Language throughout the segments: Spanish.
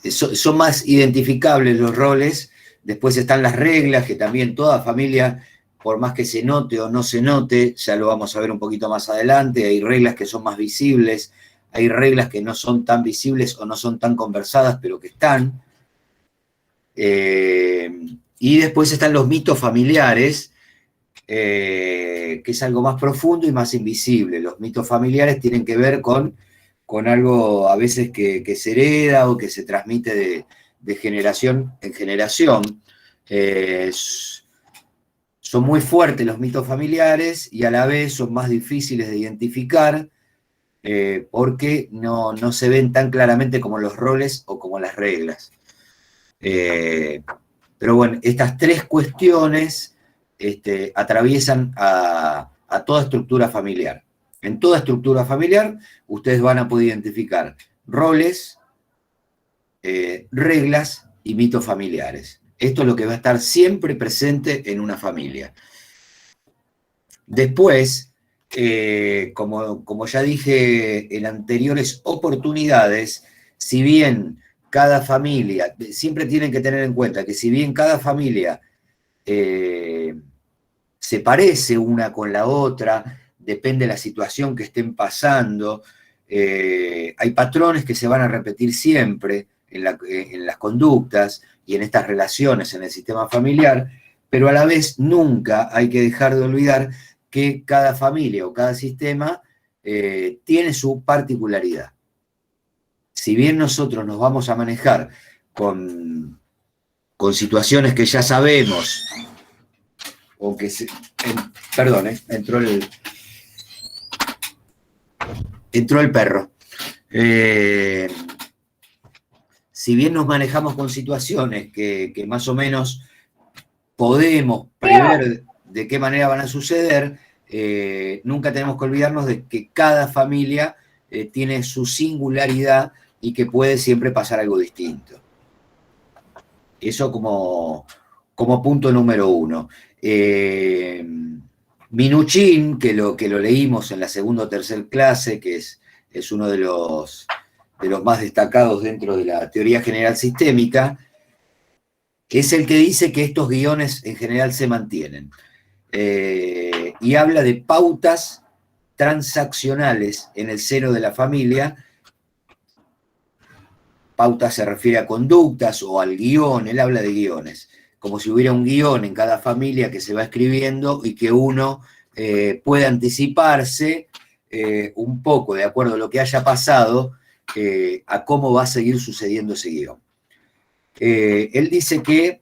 son más identificables los roles. Después están las reglas, que también toda familia, por más que se note o no se note, ya lo vamos a ver un poquito más adelante, hay reglas que son más visibles, hay reglas que no son tan visibles o no son tan conversadas, pero que están. Y después están los mitos familiares, que es algo más profundo y más invisible. Los mitos familiares tienen que ver con algo a veces que se hereda o que se transmite de generación en generación. Son muy fuertes los mitos familiares y a la vez son más difíciles de identificar, porque no se ven tan claramente como los roles o como las reglas. Pero bueno, estas tres cuestiones atraviesan a toda estructura familiar. En toda estructura familiar ustedes van a poder identificar roles, reglas y mitos familiares. Esto es lo que va a estar siempre presente en una familia. Después, como ya dije en anteriores oportunidades, si bien cada familia, siempre tienen que tener en cuenta que si bien cada familia se parece una con la otra, depende de la situación que estén pasando, hay patrones que se van a repetir siempre en las conductas y en estas relaciones en el sistema familiar, pero a la vez nunca hay que dejar de olvidar que cada familia o cada sistema tiene su particularidad. Si bien nosotros nos vamos a manejar con situaciones que ya sabemos, o que perdón, entró el perro. Si bien nos manejamos con situaciones que más o menos podemos prever de qué manera van a suceder, nunca tenemos que olvidarnos de que cada familia tiene su singularidad y que puede siempre pasar algo distinto. Eso como punto número uno. Minuchin, que lo leímos en la segunda o tercera clase, que es uno de los más destacados dentro de la teoría general sistémica, es el que dice que estos guiones en general se mantienen. Y habla de pautas transaccionales en el seno de la familia. Pauta se refiere a conductas o al guión, él habla de guiones, como si hubiera un guión en cada familia que se va escribiendo y que uno puede anticiparse un poco, de acuerdo a lo que haya pasado, a cómo va a seguir sucediendo ese guión. Él dice que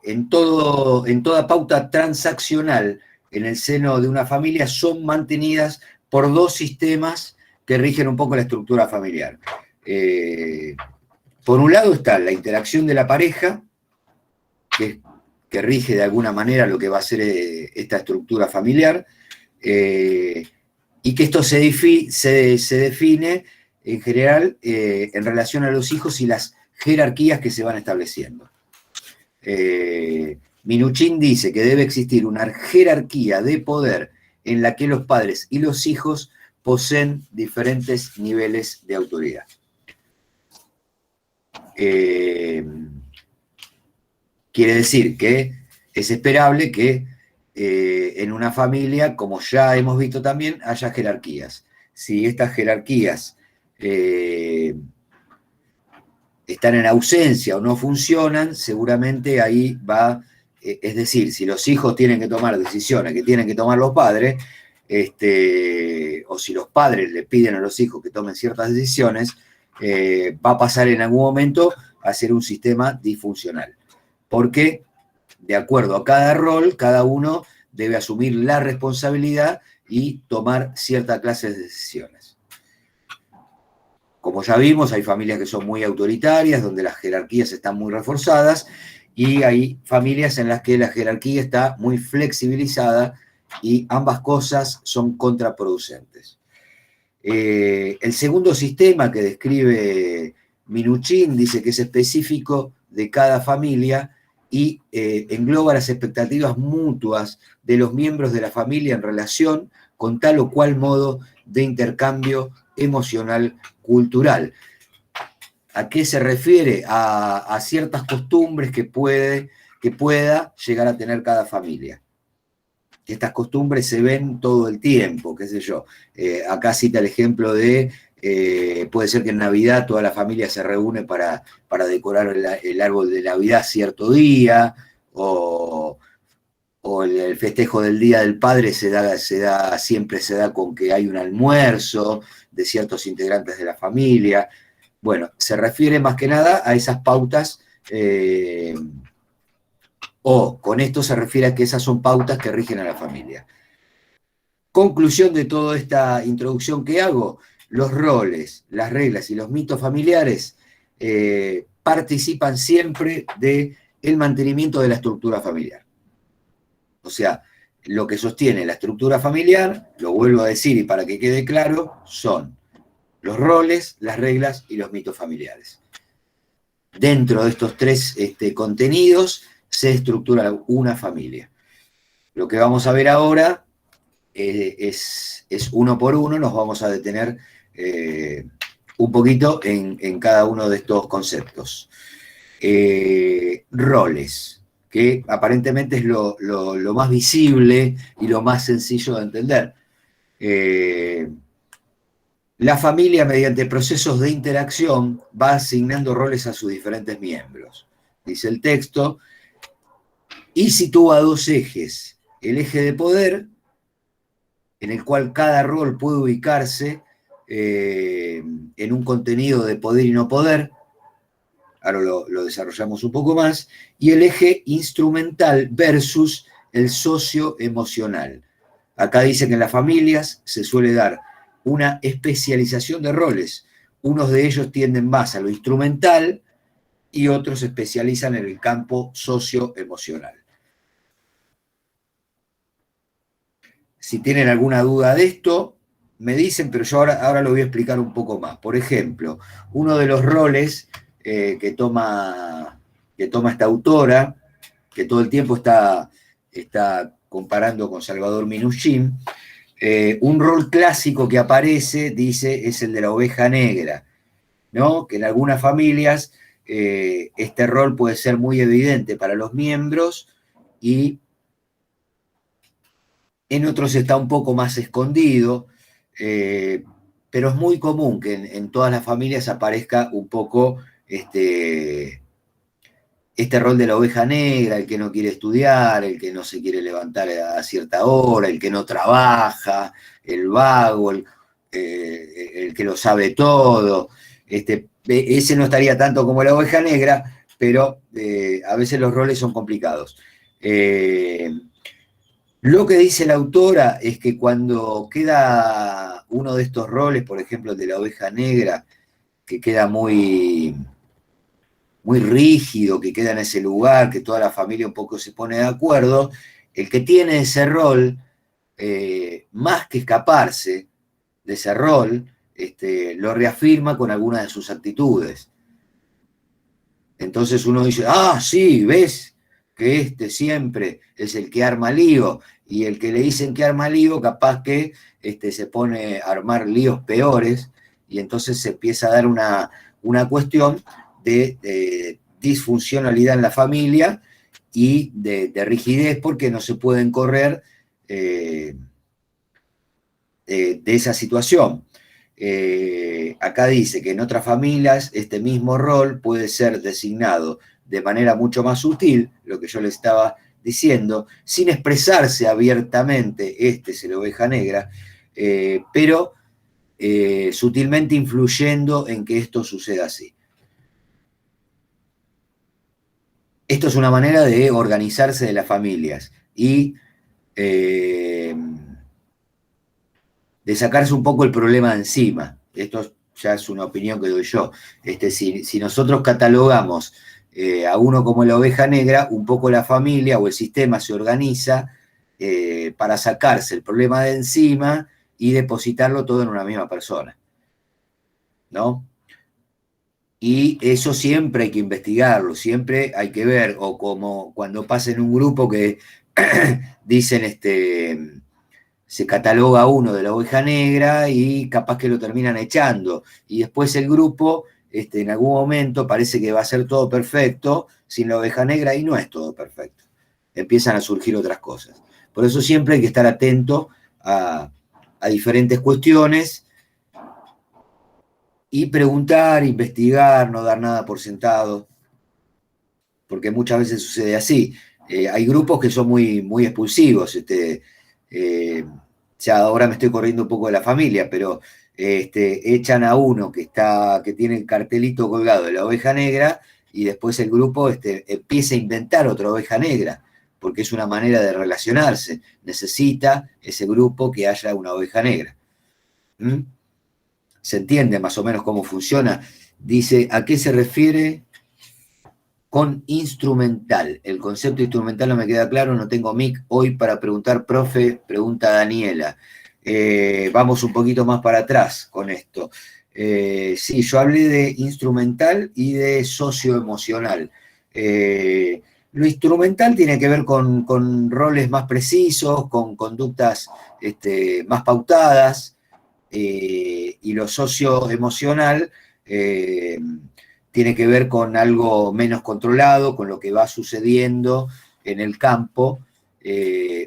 en toda pauta transaccional en el seno de una familia son mantenidas por dos sistemas que rigen un poco la estructura familiar. Por un lado está la interacción de la pareja, que rige de alguna manera lo que va a ser esta estructura familiar, y que esto se define en general en relación a los hijos y las jerarquías que se van estableciendo. Minuchin dice que debe existir una jerarquía de poder en la que los padres y los hijos poseen diferentes niveles de autoridad. Quiere decir que es esperable que en una familia, como ya hemos visto también, haya jerarquías. Si estas jerarquías están en ausencia o no funcionan, seguramente ahí va, es decir, si los hijos tienen que tomar decisiones que tienen que tomar los padres, o si los padres le piden a los hijos que tomen ciertas decisiones, va a pasar en algún momento a ser un sistema disfuncional. Porque, de acuerdo a cada rol, cada uno debe asumir la responsabilidad y tomar cierta clase de decisiones. Como ya vimos, hay familias que son muy autoritarias, donde las jerarquías están muy reforzadas, y hay familias en las que la jerarquía está muy flexibilizada, y ambas cosas son contraproducentes. El segundo sistema que describe Minuchin dice que es específico de cada familia y engloba las expectativas mutuas de los miembros de la familia en relación con tal o cual modo de intercambio emocional, cultural. ¿A qué se refiere? A ciertas costumbres que pueda llegar a tener cada familia. Estas costumbres se ven todo el tiempo, qué sé yo. Acá cita el ejemplo de, puede ser que en Navidad toda la familia se reúne para decorar el árbol de Navidad cierto día, o el festejo del Día del Padre siempre se da con que hay un almuerzo de ciertos integrantes de la familia. Bueno, se refiere más que nada a esas pautas, o con esto se refiere a que esas son pautas que rigen a la familia. Conclusión de toda esta introducción que hago: los roles, las reglas y los mitos familiares participan siempre del mantenimiento de la estructura familiar. O sea, lo que sostiene la estructura familiar, lo vuelvo a decir y para que quede claro, son los roles, las reglas y los mitos familiares. Dentro de estos tres contenidos se estructura una familia. Lo que vamos a ver ahora es uno por uno, nos vamos a detener un poquito en cada uno de estos conceptos. Roles, que aparentemente es lo más visible y lo más sencillo de entender. La familia, mediante procesos de interacción, va asignando roles a sus diferentes miembros. Dice el texto, y sitúa dos ejes: el eje de poder, en el cual cada rol puede ubicarse en un contenido de poder y no poder, ahora lo desarrollamos un poco más, y el eje instrumental versus el socioemocional. Acá dice que en las familias se suele dar una especialización de roles. Unos de ellos tienden más a lo instrumental y otros se especializan en el campo socioemocional. Si tienen alguna duda de esto, me dicen, pero yo ahora lo voy a explicar un poco más. Por ejemplo, uno de los roles que toma esta autora, que todo el tiempo está comparando con Salvador Minuchin, un rol clásico que aparece, dice, es el de la oveja negra, ¿no? Que en algunas familias este rol puede ser muy evidente para los miembros y en otros está un poco más escondido, pero es muy común que en todas las familias aparezca un poco este rol de la oveja negra, el que no quiere estudiar, el que no se quiere levantar a cierta hora, el que no trabaja, el vago, el que lo sabe todo. Ese no estaría tanto como la oveja negra, pero a veces los roles son complicados. Lo que dice la autora es que cuando queda uno de estos roles, por ejemplo el de la oveja negra, que queda muy rígido, que queda en ese lugar, que toda la familia un poco se pone de acuerdo, el que tiene ese rol, más que escaparse de ese rol, lo reafirma con algunas de sus actitudes. Entonces uno dice, sí, ¿ves? Que siempre es el que arma lío, y el que le dicen que arma lío, capaz que se pone a armar líos peores, y entonces se empieza a dar una cuestión de disfuncionalidad en la familia y de rigidez, porque no se pueden correr de esa situación. Acá dice que en otras familias este mismo rol puede ser designado de manera mucho más sutil, lo que yo le estaba diciendo, sin expresarse abiertamente, es la oveja negra, pero sutilmente influyendo en que esto suceda así. Esto es una manera de organizarse de las familias y de sacarse un poco el problema de encima. Esto ya es una opinión que doy yo. Si nosotros catalogamos a uno como la oveja negra, un poco la familia o el sistema se organiza para sacarse el problema de encima y depositarlo todo en una misma persona, ¿no? Y eso siempre hay que investigarlo, siempre hay que ver, o como cuando pasa en un grupo que dicen, se cataloga uno de la oveja negra y capaz que lo terminan echando. Y después el grupo, en algún momento, parece que va a ser todo perfecto sin la oveja negra y no es todo perfecto. Empiezan a surgir otras cosas. Por eso siempre hay que estar atento a diferentes cuestiones y preguntar, investigar, no dar nada por sentado, porque muchas veces sucede así. Hay grupos que son muy, muy expulsivos. Ya ahora me estoy corriendo un poco de la familia, pero echan a uno que tiene el cartelito colgado de la oveja negra y después el grupo empieza a inventar otra oveja negra, porque es una manera de relacionarse. Necesita ese grupo que haya una oveja negra. ¿Mm? ¿Se entiende más o menos cómo funciona? Dice, ¿a qué se refiere con instrumental? El concepto instrumental no me queda claro, no tengo mic hoy para preguntar, profe, pregunta Daniela. Vamos un poquito más para atrás con esto. Sí, yo hablé de instrumental y de socioemocional. Lo instrumental tiene que ver con roles más precisos, con conductas más pautadas, y lo socioemocional tiene que ver con algo menos controlado, con lo que va sucediendo en el campo,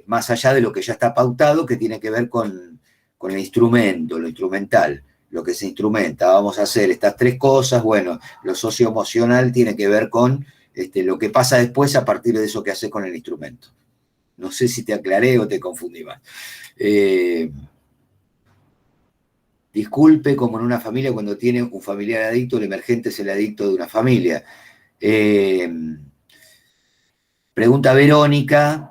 más allá de lo que ya está pautado, que tiene que ver con el instrumento, lo instrumental, lo que se instrumenta. Vamos a hacer estas tres cosas. Bueno, lo socioemocional tiene que ver con lo que pasa después a partir de eso que haces con el instrumento. No sé si te aclaré o te confundí más. Disculpe, como en una familia, cuando tiene un familiar adicto, el emergente es el adicto de una familia. Pregunta Verónica,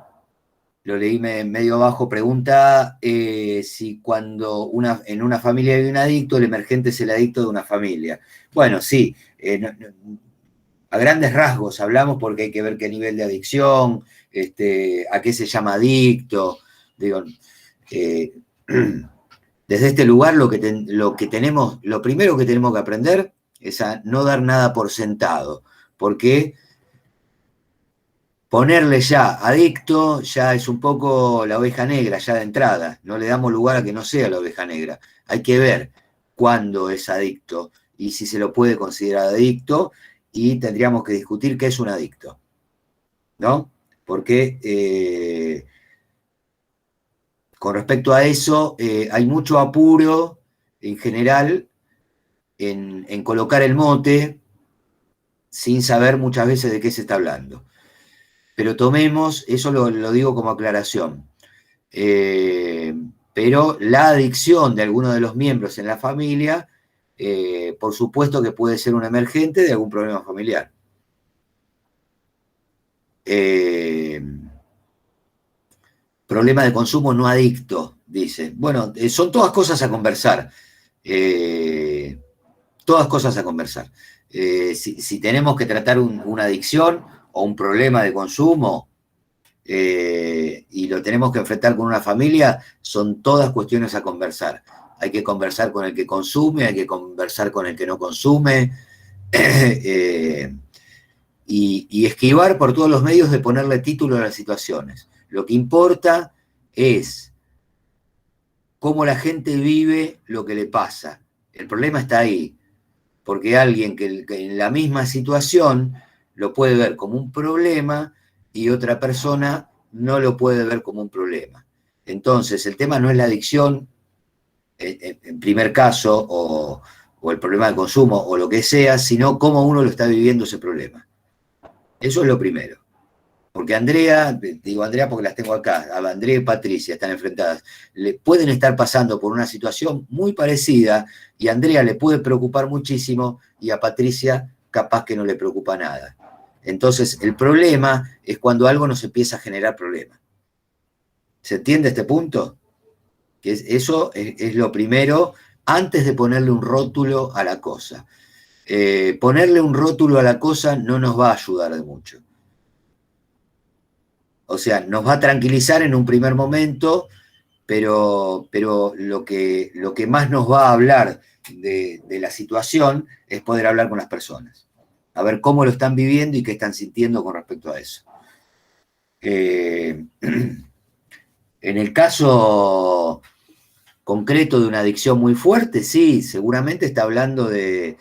lo leí medio abajo, pregunta si cuando en una familia hay un adicto, el emergente es el adicto de una familia. Bueno, sí, a grandes rasgos hablamos porque hay que ver qué nivel de adicción, a qué se llama adicto, digo, desde este lugar lo primero que tenemos que aprender es a no dar nada por sentado, porque ponerle ya adicto ya es un poco la oveja negra, ya de entrada, no le damos lugar a que no sea la oveja negra. Hay que ver cuándo es adicto y si se lo puede considerar adicto, y tendríamos que discutir qué es un adicto, ¿no? Porque con respecto a eso hay mucho apuro en general en colocar el mote sin saber muchas veces de qué se está hablando. Pero tomemos, eso lo digo como aclaración, pero la adicción de alguno de los miembros en la familia, por supuesto que puede ser un emergente de algún problema familiar. Problema de consumo no adicto, dice. Bueno, son todas cosas a conversar. Todas cosas a conversar. Si tenemos que tratar una adicción o un problema de consumo y lo tenemos que enfrentar con una familia, son todas cuestiones a conversar. Hay que conversar con el que consume, hay que conversar con el que no consume, y esquivar por todos los medios de ponerle título a las situaciones. Lo que importa es cómo la gente vive lo que le pasa. El problema está ahí, porque alguien que en la misma situación lo puede ver como un problema y otra persona no lo puede ver como un problema. Entonces, el tema no es la adicción, en primer caso, o el problema de consumo, o lo que sea, sino cómo uno lo está viviendo ese problema. Eso es lo primero. Porque Andrea, digo Andrea porque las tengo acá, Andrea y Patricia están enfrentadas, pueden estar pasando por una situación muy parecida y a Andrea le puede preocupar muchísimo y a Patricia capaz que no le preocupa nada. Entonces, el problema es cuando algo nos empieza a generar problemas. ¿Se entiende este punto? Eso es lo primero antes de ponerle un rótulo a la cosa. Ponerle un rótulo a la cosa no nos va a ayudar de mucho. O sea, nos va a tranquilizar en un primer momento, pero lo que más nos va a hablar de la situación es poder hablar con las personas, a ver cómo lo están viviendo y qué están sintiendo con respecto a eso. En el caso concreto de una adicción muy fuerte, sí, seguramente está hablando de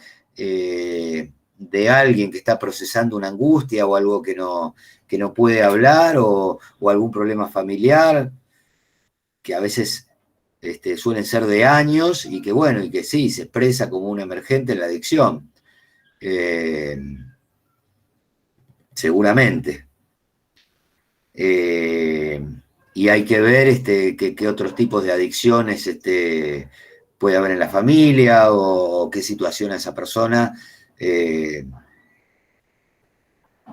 alguien que está procesando una angustia o algo que no puede hablar o algún problema familiar, que a veces suelen ser de años y que bueno, y que sí, se expresa como un emergente en la adicción. Eh, seguramente. Eh, y hay que ver qué otros tipos de adicciones puede haber en la familia o qué situación a esa persona eh,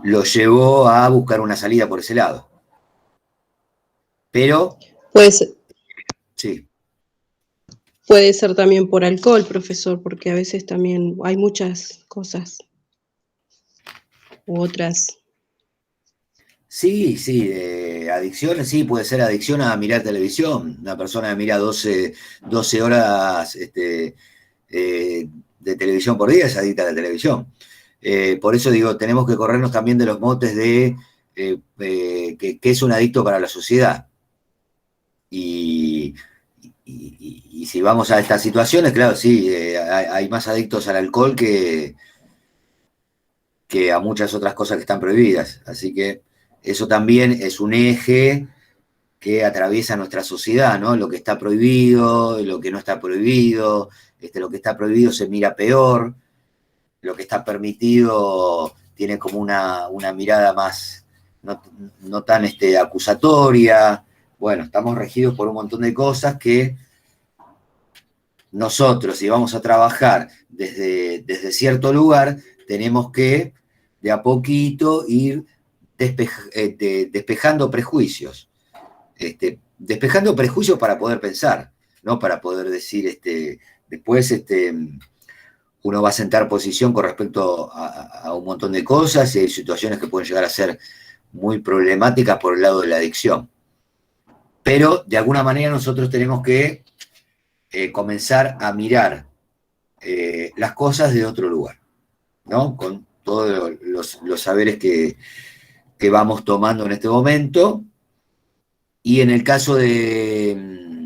lo llevó a buscar una salida por ese lado. Pero, Pues sí. puede ser también por alcohol, profesor, porque a veces también hay muchas cosas u otras. Sí, sí, adicciones, sí, puede ser adicción a mirar televisión. Una persona que mira 12 horas de televisión por día es adicta a la televisión. Por eso digo, tenemos que corrernos también de los motes de que es un adicto para la sociedad. Y, y si vamos a estas situaciones, claro, sí, hay más adictos al alcohol que a muchas otras cosas que están prohibidas. Así que eso también es un eje que atraviesa nuestra sociedad, ¿no? Lo que está prohibido, lo que no está prohibido, lo que está prohibido se mira peor, lo que está permitido tiene como una mirada más, no, no tan acusatoria. Bueno, estamos regidos por un montón de cosas que nosotros, si vamos a trabajar desde cierto lugar, tenemos que de a poquito ir despejando prejuicios. Despejando prejuicios para poder pensar, no para poder decir, después uno va a sentar posición con respecto a un montón de cosas y hay situaciones que pueden llegar a ser muy problemáticas por el lado de la adicción. Pero de alguna manera nosotros tenemos que comenzar a mirar las cosas de otro lugar, ¿no? Con todos los saberes que vamos tomando en este momento. Y en el caso del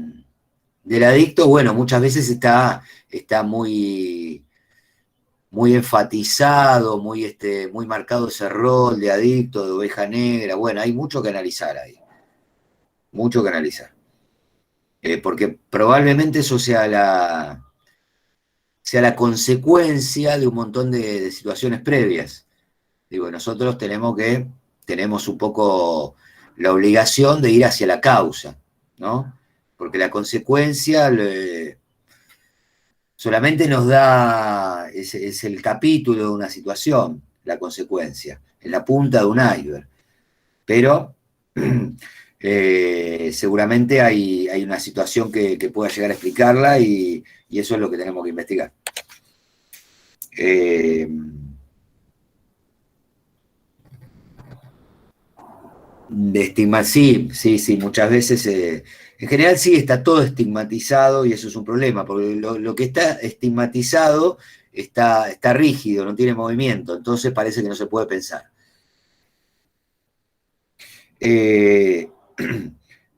adicto, bueno, muchas veces está muy enfatizado, muy marcado ese rol de adicto, de oveja negra. Bueno, hay mucho que analizar ahí, mucho que analizar. Porque probablemente eso sea la consecuencia de un montón de situaciones previas. Digo, nosotros tenemos un poco la obligación de ir hacia la causa, ¿no? Porque la consecuencia solamente nos da, es el capítulo de una situación, la consecuencia, en la punta de un iceberg. Pero seguramente hay una situación que pueda llegar a explicarla y eso es lo que tenemos que investigar. Eh, sí, sí, sí, muchas veces, en general sí está todo estigmatizado y eso es un problema, porque lo que está estigmatizado está rígido, no tiene movimiento, entonces parece que no se puede pensar. Eh,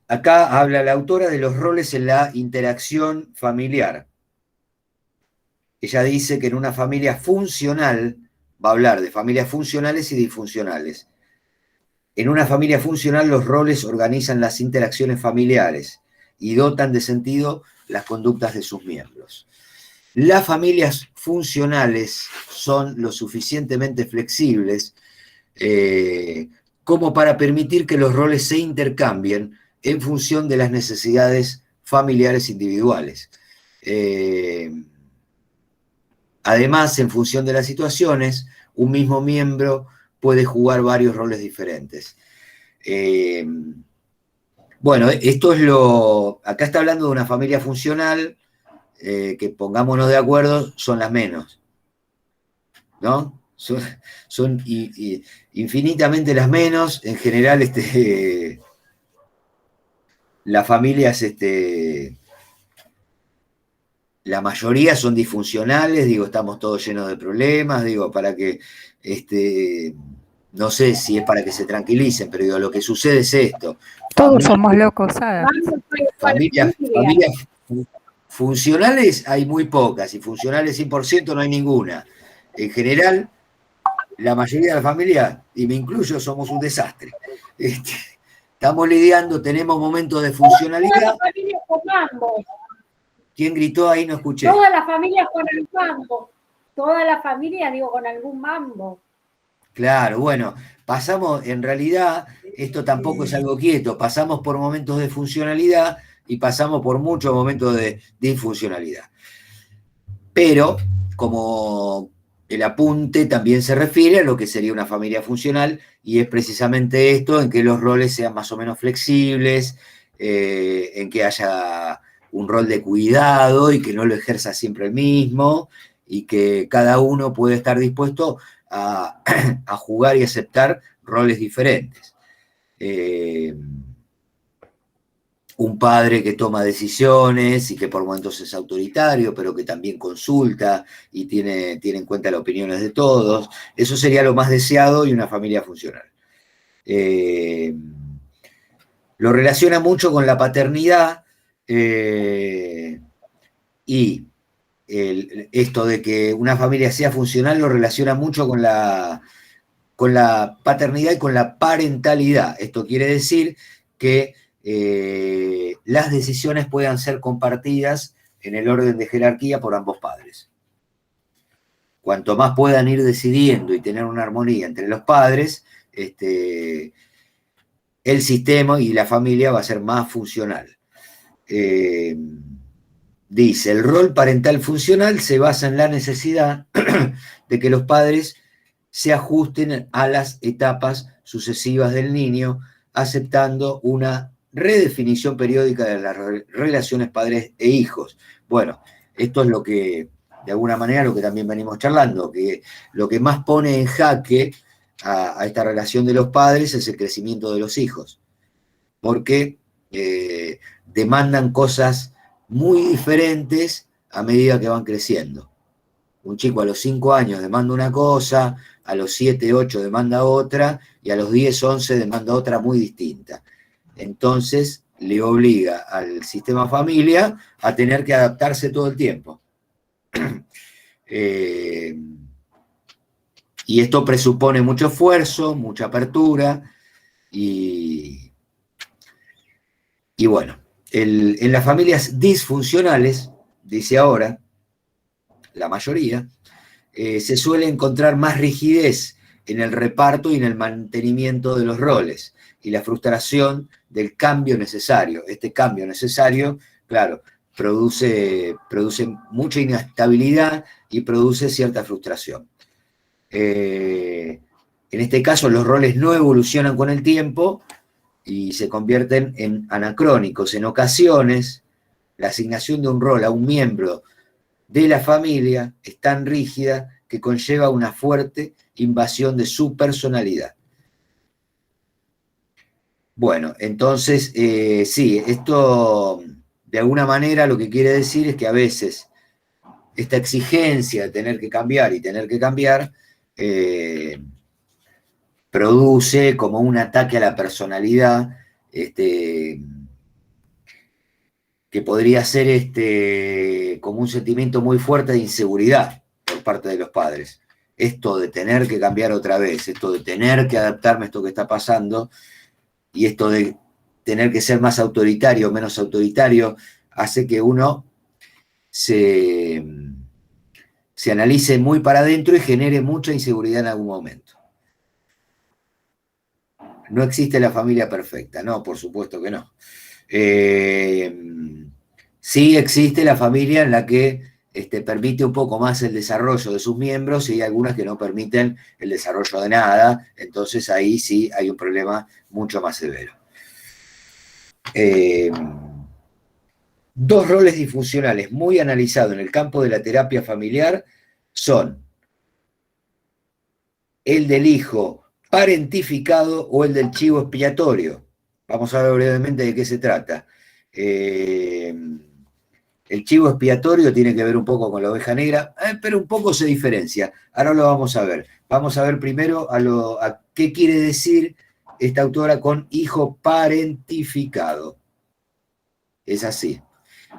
acá habla la autora de los roles en la interacción familiar. Ella dice que en una familia funcional, va a hablar de familias funcionales y disfuncionales. En una familia funcional los roles organizan las interacciones familiares y dotan de sentido las conductas de sus miembros. Las familias funcionales son lo suficientemente flexibles como para permitir que los roles se intercambien en función de las necesidades familiares individuales. Además, en función de las situaciones, un mismo miembro puede jugar varios roles diferentes. Eh, bueno, esto es acá está hablando de una familia funcional, que pongámonos de acuerdo, son las menos, ¿no? Son infinitamente las menos, en general las familias, la mayoría son disfuncionales, digo, estamos todos llenos de problemas, digo, para que, no sé si es para que se tranquilicen, pero digo, lo que sucede es esto. Todos somos locos, ¿sabes? Familias funcionales hay muy pocas, y funcionales 100% no hay ninguna. En general, la mayoría de las familias, y me incluyo, somos un desastre. Estamos lidiando, tenemos momentos de funcionalidad. Todas las familias con mambo. ¿Quién gritó ahí? No escuché. Todas las familias con el mambo. Todas las familias, digo, con algún mambo. Claro, bueno, pasamos, en realidad, esto tampoco es algo quieto, pasamos por momentos de funcionalidad y pasamos por muchos momentos de disfuncionalidad. Pero, como el apunte también se refiere a lo que sería una familia funcional, y es precisamente esto, en que los roles sean más o menos flexibles, en que haya un rol de cuidado y que no lo ejerza siempre el mismo, y que cada uno puede estar dispuesto a jugar y aceptar roles diferentes. Un padre que toma decisiones y que por momentos es autoritario, pero que también consulta y tiene en cuenta las opiniones de todos. Eso sería lo más deseado y una familia funcional. Lo relaciona mucho con la paternidad y esto de que una familia sea funcional lo relaciona mucho con la paternidad y con la parentalidad. Esto quiere decir que las decisiones puedan ser compartidas en el orden de jerarquía por ambos padres. Cuanto más puedan ir decidiendo y tener una armonía entre los padres, el sistema y la familia va a ser más funcional. Dice, el rol parental funcional se basa en la necesidad de que los padres se ajusten a las etapas sucesivas del niño, aceptando una redefinición periódica de las relaciones padres e hijos. Bueno, esto es lo que, de alguna manera, lo que también venimos charlando, que lo que más pone en jaque a esta relación de los padres es el crecimiento de los hijos, porque demandan cosas muy diferentes a medida que van creciendo. Un chico a los 5 años demanda una cosa, a los 7, 8 demanda otra, y a los 10, 11 demanda otra muy distinta. Entonces, le obliga al sistema familia a tener que adaptarse todo el tiempo. Y esto presupone mucho esfuerzo, mucha apertura, y bueno, en las familias disfuncionales, dice ahora, la mayoría, se suele encontrar más rigidez en el reparto y en el mantenimiento de los roles, y la frustración del cambio necesario. Este cambio necesario, claro, produce mucha inestabilidad y produce cierta frustración. En este caso, los roles no evolucionan con el tiempo y se convierten en anacrónicos. En ocasiones, la asignación de un rol a un miembro de la familia es tan rígida que conlleva una fuerte invasión de su personalidad. Bueno, entonces, sí, esto de alguna manera lo que quiere decir es que a veces esta exigencia de tener que cambiar y tener que cambiar produce como un ataque a la personalidad, que podría ser como un sentimiento muy fuerte de inseguridad por parte de los padres. Esto de tener que cambiar otra vez, esto de tener que adaptarme a esto que está pasando, y esto de tener que ser más autoritario o menos autoritario, hace que uno se analice muy para adentro y genere mucha inseguridad en algún momento. No existe la familia perfecta, no, por supuesto que no. Sí existe la familia en la que permite un poco más el desarrollo de sus miembros, y hay algunas que no permiten el desarrollo de nada, entonces ahí sí hay un problema mucho más severo. Dos roles disfuncionales muy analizados en el campo de la terapia familiar son el del hijo parentificado o el del chivo expiatorio. Vamos a ver brevemente de qué se trata. El chivo expiatorio tiene que ver un poco con la oveja negra, pero un poco se diferencia. Ahora lo vamos a ver. Vamos a ver primero a qué quiere decir esta autora con hijo parentificado. Es así.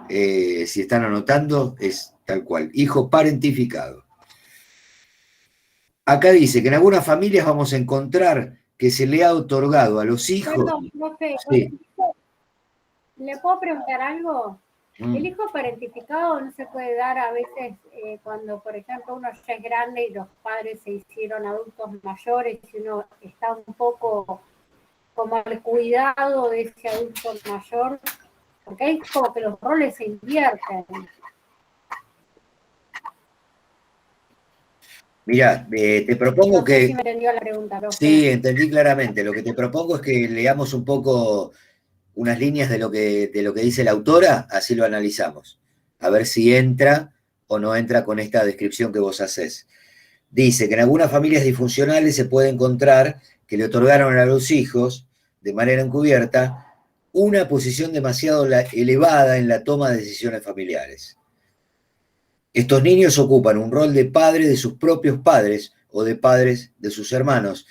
Si están anotando, es tal cual. Hijo parentificado. Acá dice que en algunas familias vamos a encontrar que se le ha otorgado a los hijos... Perdón, profe, Sí. ¿le puedo preguntar algo? El hijo parentificado no se puede dar a veces cuando, por ejemplo, uno ya es grande y los padres se hicieron adultos mayores y uno está un poco como al cuidado de ese adulto mayor, porque ahí como que los roles se invierten. Mirá, te propongo No sé que... si me entendió la pregunta, profe. Sí, entendí claramente. Lo que te propongo es que leamos un poco unas líneas de lo que dice la autora, así lo analizamos. A ver si entra o no entra con esta descripción que vos hacés. Dice que en algunas familias disfuncionales se puede encontrar que le otorgaron a los hijos, de manera encubierta, una posición demasiado elevada en la toma de decisiones familiares. Estos niños ocupan un rol de padre de sus propios padres o de padres de sus hermanos.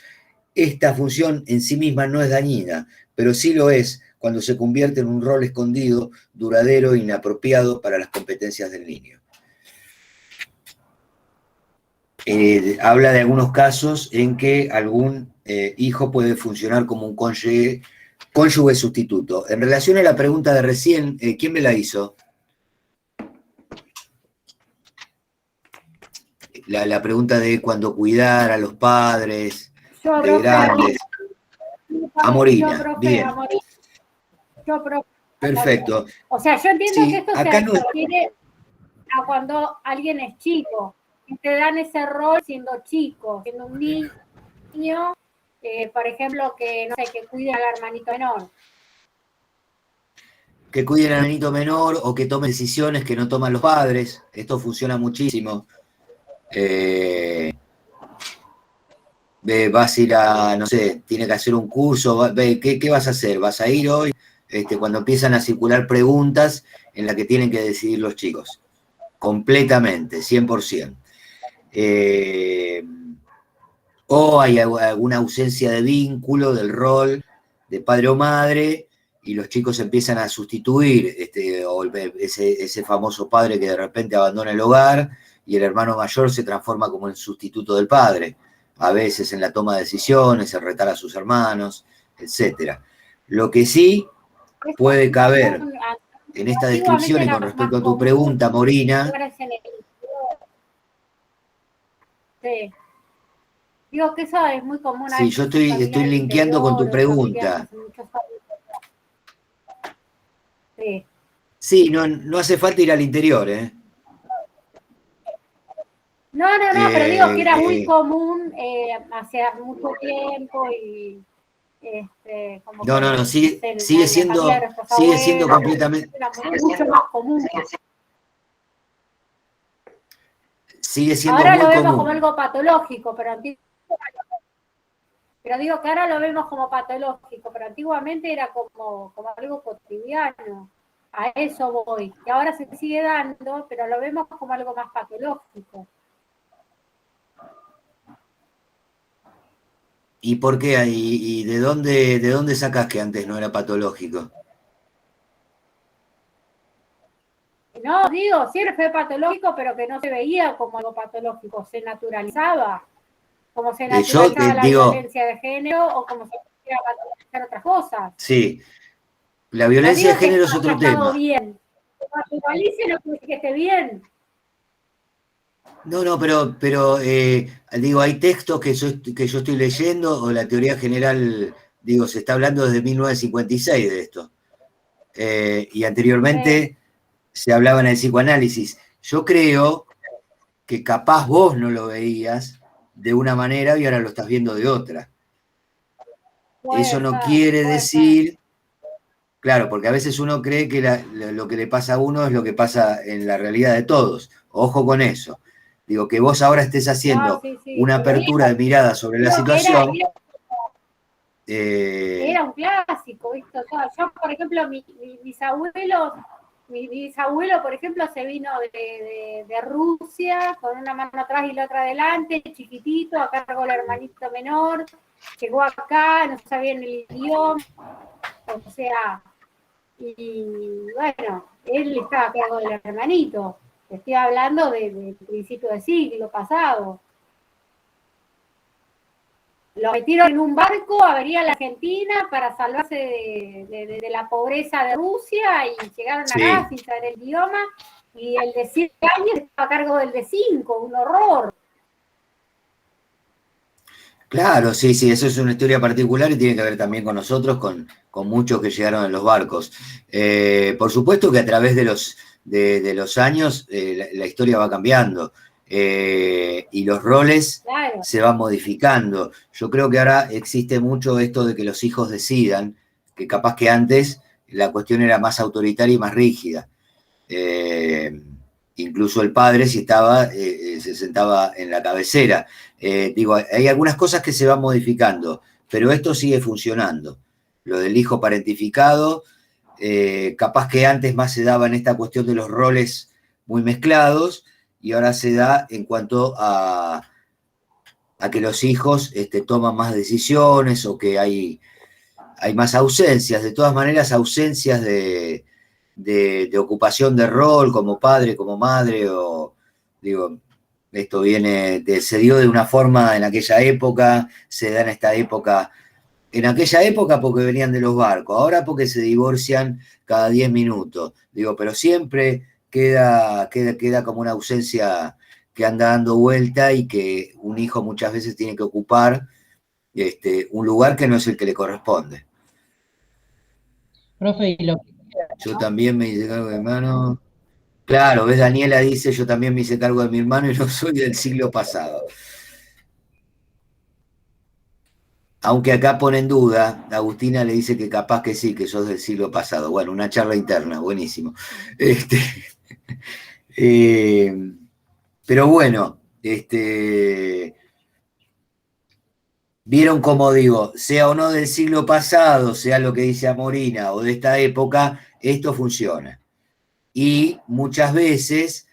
Esta función en sí misma no es dañina, pero sí lo es cuando se convierte en un rol escondido, duradero e inapropiado para las competencias del niño. Habla de algunos casos en que algún hijo puede funcionar como un cónyuge sustituto. En relación a la pregunta de recién, ¿quién me la hizo? La pregunta de cuando cuidar a los padres Yo, de grandes. Amorina, bien. Yo, profe. Perfecto. O sea, yo entiendo Sí, que esto acá se no... refiere a cuando alguien es chico, y te dan ese rol siendo chico, siendo un niño, por ejemplo, que no sé, que cuide al hermanito menor. Que cuiden al niño menor o que tomen decisiones que no toman los padres. Esto funciona muchísimo. Vas a ir a, no sé, tiene que hacer un curso, ¿qué vas a hacer? ¿Vas a ir hoy? Cuando empiezan a circular preguntas en las que tienen que decidir los chicos. Completamente, 100%. O hay alguna ausencia de vínculo del rol de padre o madre y los chicos empiezan a sustituir o ese famoso padre que de repente abandona el hogar y el hermano mayor se transforma como el sustituto del padre, a veces en la toma de decisiones, en retar a sus hermanos, etc. Lo que sí puede caber en esta descripción y con respecto a tu pregunta, Morina. Sí. Digo que eso es muy común. Sí, yo estoy linkeando con tu pregunta. Sí. Sí, no hace falta ir al interior, ¿eh? No, pero digo que era muy común hace mucho tiempo y como no, sigue siendo completamente... Era mucho más común. Sigue siendo ahora muy lo vemos común. como algo patológico, pero digo que ahora lo vemos como patológico, pero antiguamente era como algo cotidiano. A eso voy. Y ahora se sigue dando, pero lo vemos como algo más patológico. ¿Y por qué? ¿Y de dónde sacás que antes no era patológico? No, digo, siempre fue patológico, pero que no se veía como algo patológico, se naturalizaba. Como se naturalizaba la violencia de género o como se podía patologizar otras cosas. Sí, la violencia de género es otro tema. Bien. Naturalice lo que esté bien. No, pero digo, hay textos que yo estoy leyendo, o la teoría general, digo, se está hablando desde 1956 de esto. Y anteriormente se hablaba en el psicoanálisis. Yo creo que capaz vos no lo veías de una manera y ahora lo estás viendo de otra. Eso no quiere decir... Claro, porque a veces uno cree que lo que le pasa a uno es lo que pasa en la realidad de todos. Ojo con eso. Digo, que vos ahora estés haciendo una apertura de mirada sobre la situación. Era un clásico, ¿viste? Yo, por ejemplo, mis abuelos Mi bisabuelo, por ejemplo, se vino de Rusia con una mano atrás y la otra adelante, chiquitito, a cargo del hermanito menor. Llegó acá, no sabían el idioma, o sea, y bueno, él estaba a cargo del hermanito. Estoy hablando del principio del siglo pasado. Lo metieron en un barco a venir a la Argentina para salvarse de la pobreza de Rusia y llegaron acá sin saber el idioma. Y el de 7 años estaba a cargo del de 5, un horror. Claro, sí, eso es una historia particular y tiene que ver también con nosotros, con muchos que llegaron en los barcos. Por supuesto que a través de los años la historia va cambiando y los roles se van modificando. Yo creo que ahora existe mucho esto de que los hijos decidan, que capaz que antes la cuestión era más autoritaria y más rígida. Incluso el padre, si estaba, se sentaba en la cabecera. Digo, hay algunas cosas que se van modificando, pero esto sigue funcionando. Lo del hijo parentificado, capaz que antes más se daba en esta cuestión de los roles muy mezclados, y ahora se da en cuanto a que los hijos toman más decisiones o que hay más ausencias. De todas maneras, ausencias de ocupación de rol como padre, como madre, o digo, esto se dio de una forma en aquella época, se da en esta época, en aquella época porque venían de los barcos, ahora porque se divorcian cada 10 minutos, digo, pero siempre queda como una ausencia que anda dando vuelta y que un hijo muchas veces tiene que ocupar un lugar que no es el que le corresponde. Profe, y lo Yo también me hice cargo de mi hermano. Claro, ves, Daniela dice, yo también me hice cargo de mi hermano y no soy del siglo pasado. Aunque acá pone en duda, Agustina le dice que capaz que sí, que sos del siglo pasado. Bueno, una charla interna, buenísimo. Pero bueno, vieron como digo, sea o no del siglo pasado, sea lo que dice Amorina o de esta época, esto funciona. Y muchas veces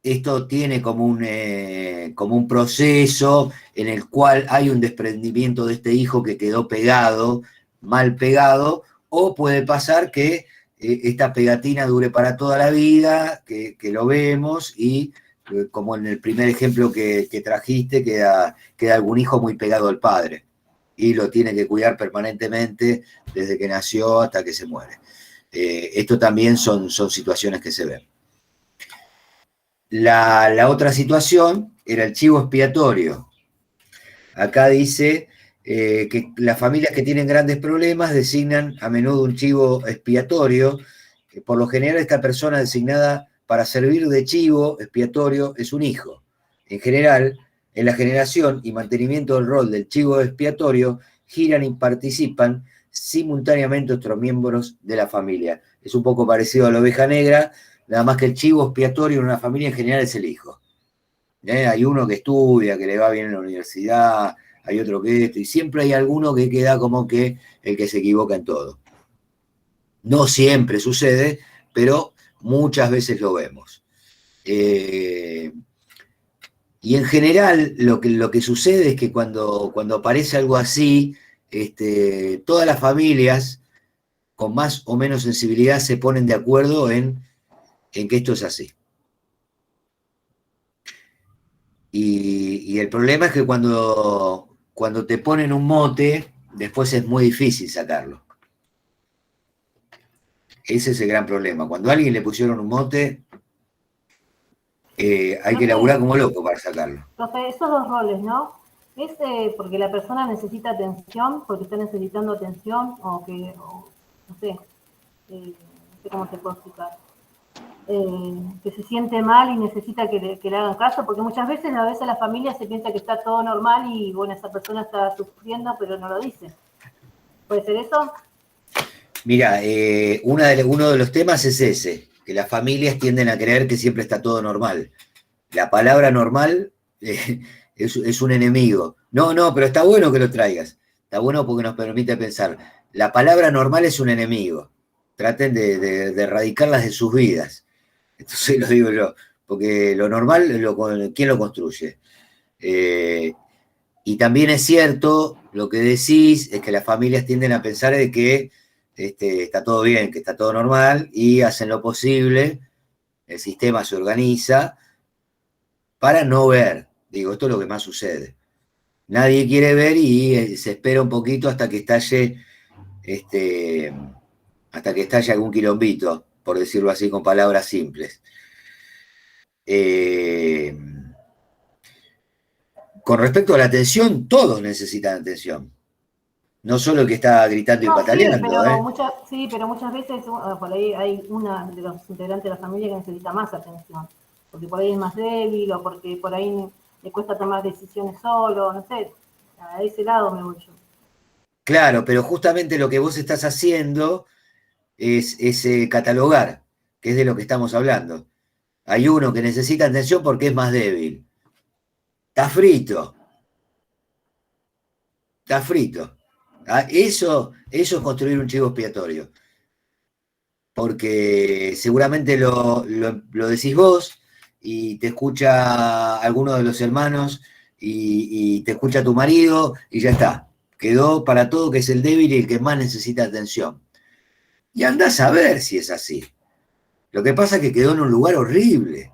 esto tiene como un proceso en el cual hay un desprendimiento de este hijo que quedó pegado, mal pegado, o puede pasar que esta pegatina dure para toda la vida, que lo vemos, y como en el primer ejemplo que trajiste, queda algún hijo muy pegado al padre, y lo tiene que cuidar permanentemente desde que nació hasta que se muere. Esto también son situaciones que se ven. La otra situación era el chivo expiatorio. Acá dice que las familias que tienen grandes problemas designan a menudo un chivo expiatorio. Por lo general, esta persona designada para servir de chivo expiatorio es un hijo. En general, en la generación y mantenimiento del rol del chivo expiatorio, giran y participan simultáneamente otros miembros de la familia. Es un poco parecido a la oveja negra, nada más que el chivo expiatorio en una familia en general es el hijo. Hay uno que estudia, que le va bien en la universidad, hay otro que esto, y siempre hay alguno que queda como que el que se equivoca en todo. No siempre sucede, pero muchas veces lo vemos. Y en general lo que sucede es que cuando aparece algo así, todas las familias con más o menos sensibilidad se ponen de acuerdo en que esto es así. Y el problema es que cuando te ponen un mote, después es muy difícil sacarlo. Ese es el gran problema. Cuando a alguien le pusieron un mote, hay que laburar como loco para sacarlo. Profe, esos dos roles, ¿no? ¿Es porque la persona necesita atención, porque está necesitando atención, o no sé cómo se puede explicar? Que se siente mal y necesita que le hagan caso, porque muchas veces la familia se piensa que está todo normal y bueno, esa persona está sufriendo, pero no lo dice. ¿Puede ser eso? Mira, uno de los temas es ese, que las familias tienden a creer que siempre está todo normal. La palabra normal es un enemigo. No, pero está bueno que lo traigas. Está bueno porque nos permite pensar. La palabra normal es un enemigo. traten de erradicarlas de sus vidas. Entonces lo digo yo, porque lo normal, ¿quién lo construye? Y también es cierto, lo que decís, es que las familias tienden a pensar de que está todo bien, que está todo normal, y hacen lo posible, el sistema se organiza para no ver. Digo, esto es lo que más sucede. Nadie quiere ver y se espera un poquito hasta que estalle, algún quilombito, por decirlo así con palabras simples. Con respecto a la atención, todos necesitan atención. No solo el que está gritando y No, pataleando, pero muchas veces por ahí hay una de los integrantes de la familia que necesita más atención, porque por ahí es más débil o porque por ahí le cuesta tomar decisiones solo, no sé, a ese lado me voy yo. Claro, pero justamente lo que vos estás haciendo es catalogar, que es de lo que estamos hablando. Hay uno que necesita atención porque es más débil. Está frito. Está frito. Eso es construir un chivo expiatorio. Porque seguramente lo decís vos y te escucha alguno de los hermanos y te escucha tu marido y ya está. Quedó para todo que es el débil y el que más necesita atención. Y andás a ver si es así. Lo que pasa es que quedó en un lugar horrible.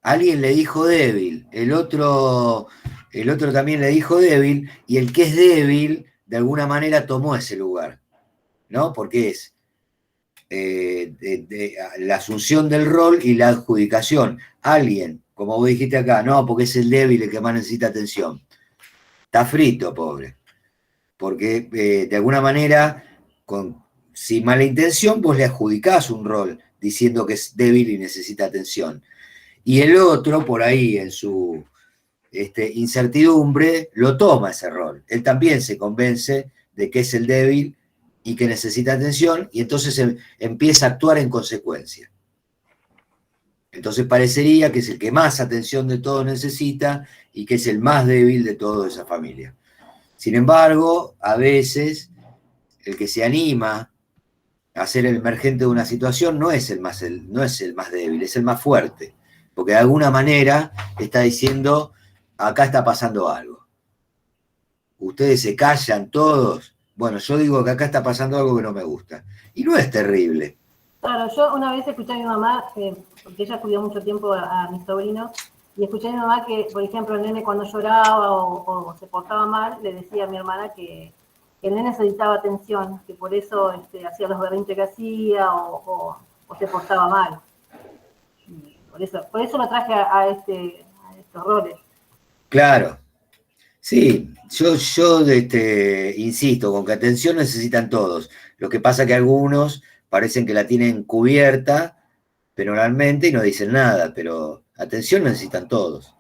Alguien le dijo débil, el otro también le dijo débil, y el que es débil, de alguna manera tomó ese lugar, ¿no? Porque es la asunción del rol y la adjudicación. Alguien, como vos dijiste acá, no, porque es el débil el que más necesita atención. Está frito, pobre. Porque de alguna manera, sin mala intención, vos le adjudicás un rol diciendo que es débil y necesita atención. Y el otro, por ahí, en su incertidumbre, lo toma ese rol. Él también se convence de que es el débil y que necesita atención, y entonces empieza a actuar en consecuencia. Entonces parecería que es el que más atención de todos necesita y que es el más débil de toda esa familia. Sin embargo, a veces, el que se anima a ser el emergente de una situación no es el más débil, es el más fuerte. Porque de alguna manera está diciendo, acá está pasando algo. Ustedes se callan todos. Bueno, yo digo que acá está pasando algo que no me gusta. Y no es terrible. Claro, yo una vez escuché a mi mamá, porque ella cuidó mucho tiempo a mi sobrino, y escuché a mi mamá que, por ejemplo, el nene cuando lloraba o se portaba mal, le decía a mi hermana que el nene necesitaba atención, que por eso hacía los berrinches que hacía o se portaba mal. Por eso lo traje a estos roles. Claro. Sí, yo insisto, con que atención necesitan todos. Lo que pasa que algunos parecen que la tienen cubierta, pero realmente y no dicen nada, pero atención necesitan todos.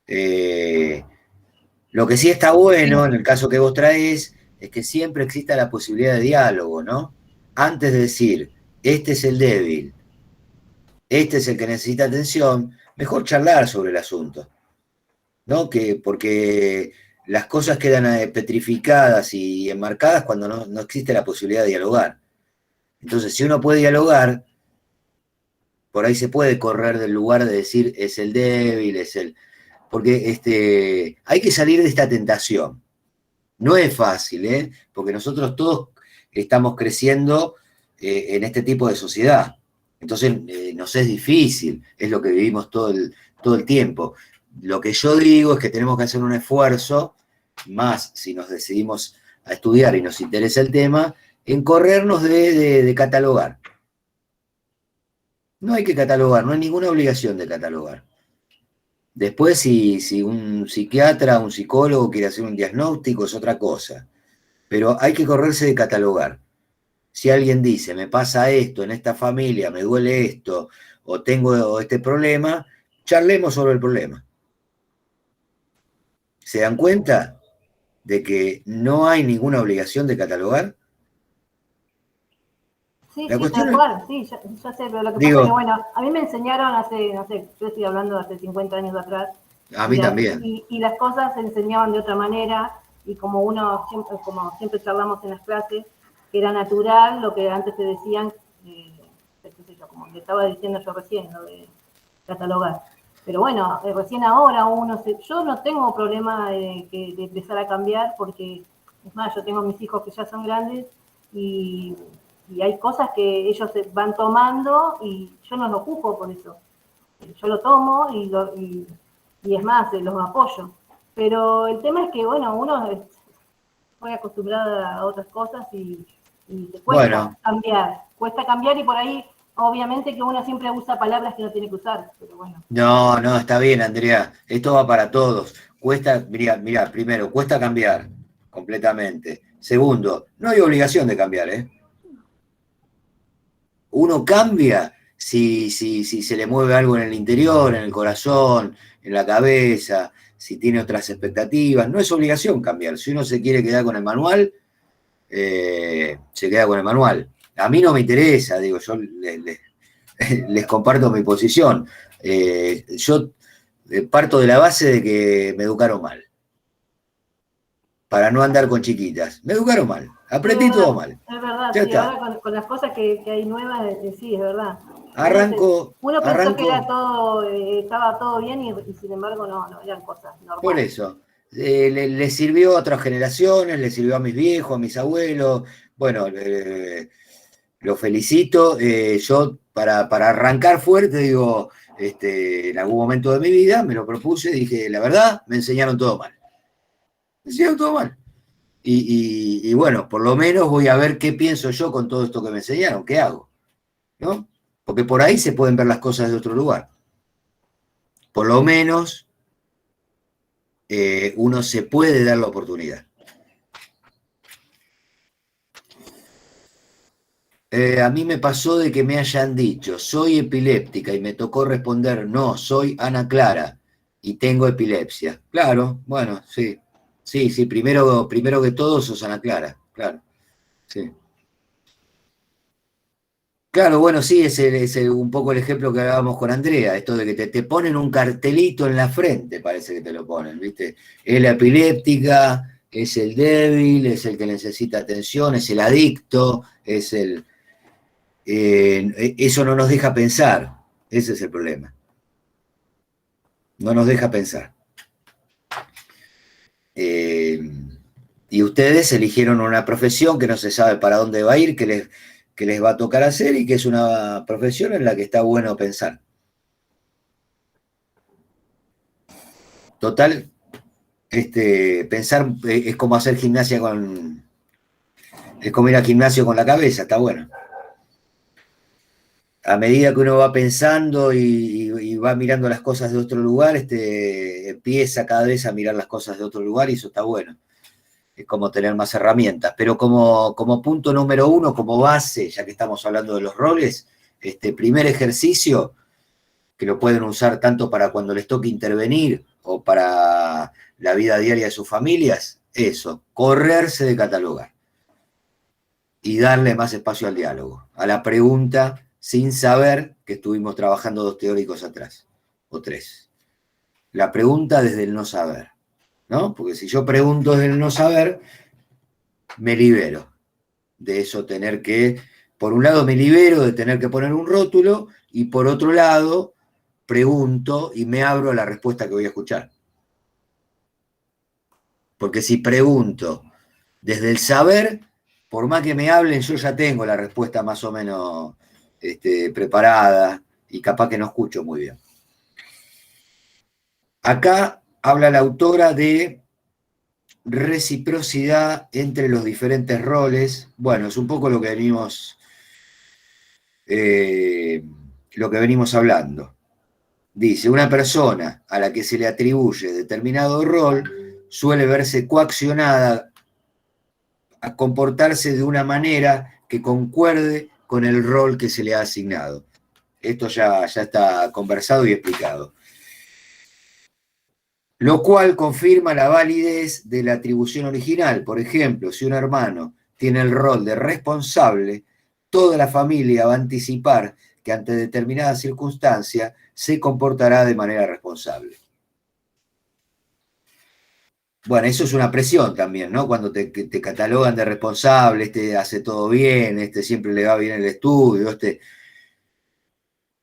Lo que sí está bueno, en el caso que vos traes, es que siempre exista la posibilidad de diálogo, ¿no? Antes de decir, este es el débil, este es el que necesita atención, mejor charlar sobre el asunto, ¿no? Porque las cosas quedan petrificadas y enmarcadas cuando no existe la posibilidad de dialogar. Entonces, si uno puede dialogar, por ahí se puede correr del lugar de decir es el débil, porque hay que salir de esta tentación. No es fácil, porque nosotros todos estamos creciendo en este tipo de sociedad. Entonces nos es difícil, es lo que vivimos todo el tiempo. Lo que yo digo es que tenemos que hacer un esfuerzo, más si nos decidimos a estudiar y nos interesa el tema, en corrernos de catalogar. No hay que catalogar, no hay ninguna obligación de catalogar. Después, si un psiquiatra, un psicólogo quiere hacer un diagnóstico, es otra cosa. Pero hay que correrse de catalogar. Si alguien dice, me pasa esto en esta familia, me duele esto, o tengo este problema, charlemos sobre el problema. ¿Se dan cuenta de que no hay ninguna obligación de catalogar? Sí, La sí, cuestión tal cual, sí, ya sé, pero lo que pasa es que, bueno, a mí me enseñaron hace, no sé, yo estoy hablando de hace 50 años atrás. A mí también. Y las cosas se enseñaban de otra manera, y como siempre charlamos en las clases, que era natural lo que antes te decían, qué sé yo, como le estaba diciendo yo recién, lo de catalogar. Pero bueno, recién ahora yo no tengo problema de empezar a cambiar, porque, es más, yo tengo mis hijos que ya son grandes y hay cosas que ellos van tomando y yo no los ocupo por eso. Yo lo tomo y es más, los apoyo. Pero el tema es que, bueno, uno es muy acostumbrado a otras cosas y te cuesta cambiar y por ahí, obviamente que uno siempre usa palabras que no tiene que usar, pero bueno. No, no, está bien, Andrea, esto va para todos. Cuesta, mirá, primero, cuesta cambiar completamente. Segundo, no hay obligación de cambiar, ¿eh? Uno cambia si se le mueve algo en el interior, en el corazón, en la cabeza, si tiene otras expectativas. No es obligación cambiar. Si uno se quiere quedar con el manual, se queda con el manual. A mí no me interesa, digo, yo les comparto mi posición. Yo parto de la base de que me educaron mal. Para no andar con chiquitas. Me educaron mal. Aprendí todo mal. Es verdad, Ya sí, está. ahora con las cosas que hay nuevas, sí, es verdad. Arranco. Uno pensó que era todo, estaba todo bien y sin embargo no, eran cosas normales. Por eso. Le sirvió a otras generaciones, le sirvió a mis viejos, a mis abuelos. Bueno, lo felicito. Yo, para arrancar fuerte, digo, en algún momento de mi vida me lo propuse, dije, la verdad, me enseñaron todo mal. Me enseñaron todo mal. Y bueno, por lo menos voy a ver qué pienso yo con todo esto que me enseñaron, qué hago, ¿no? Porque por ahí se pueden ver las cosas de otro lugar. Por lo menos uno se puede dar la oportunidad. A mí me pasó de que me hayan dicho, soy epiléptica, y me tocó responder, no, soy Ana Clara y tengo epilepsia. Claro, bueno, sí. Sí, primero que todo sos Ana Clara, claro. Sí. Claro, bueno, sí, es un poco el ejemplo que hablábamos con Andrea, esto de que te ponen un cartelito en la frente, parece que te lo ponen, ¿viste? Es la epiléptica, es el débil, es el que necesita atención, es el adicto, es el... eso no nos deja pensar, ese es el problema. No nos deja pensar. Y ustedes eligieron una profesión que no se sabe para dónde va a ir, que les va a tocar hacer y que es una profesión en la que está bueno pensar. Total, pensar es como hacer gimnasia es como ir al gimnasio con la cabeza, está bueno. A medida que uno va pensando y va mirando las cosas de otro lugar, empieza cada vez a mirar las cosas de otro lugar y eso está bueno. Es como tener más herramientas. Pero como punto número 1, como base, ya que estamos hablando de los roles, primer ejercicio, que lo pueden usar tanto para cuando les toque intervenir o para la vida diaria de sus familias, eso, correrse de catalogar y darle más espacio al diálogo, a la pregunta sin saber, que estuvimos trabajando 2 teóricos atrás, o 3. La pregunta desde el no saber, ¿no? Porque si yo pregunto desde el no saber, me libero de eso, tener que, por un lado me libero de tener que poner un rótulo, y por otro lado pregunto y me abro a la respuesta que voy a escuchar. Porque si pregunto desde el saber, por más que me hablen, yo ya tengo la respuesta más o menos preparada y capaz que no escucho muy bien. Acá habla la autora de reciprocidad entre los diferentes roles. Bueno, es un poco lo que venimos hablando. Dice, una persona a la que se le atribuye determinado rol suele verse coaccionada a comportarse de una manera que concuerde con el rol que se le ha asignado. Esto ya está conversado y explicado. Lo cual confirma la validez de la atribución original. Por ejemplo, si un hermano tiene el rol de responsable, toda la familia va a anticipar que ante determinada circunstancia se comportará de manera responsable. Bueno, eso es una presión también, ¿no? Cuando te catalogan de responsable, hace todo bien, siempre le va bien el estudio,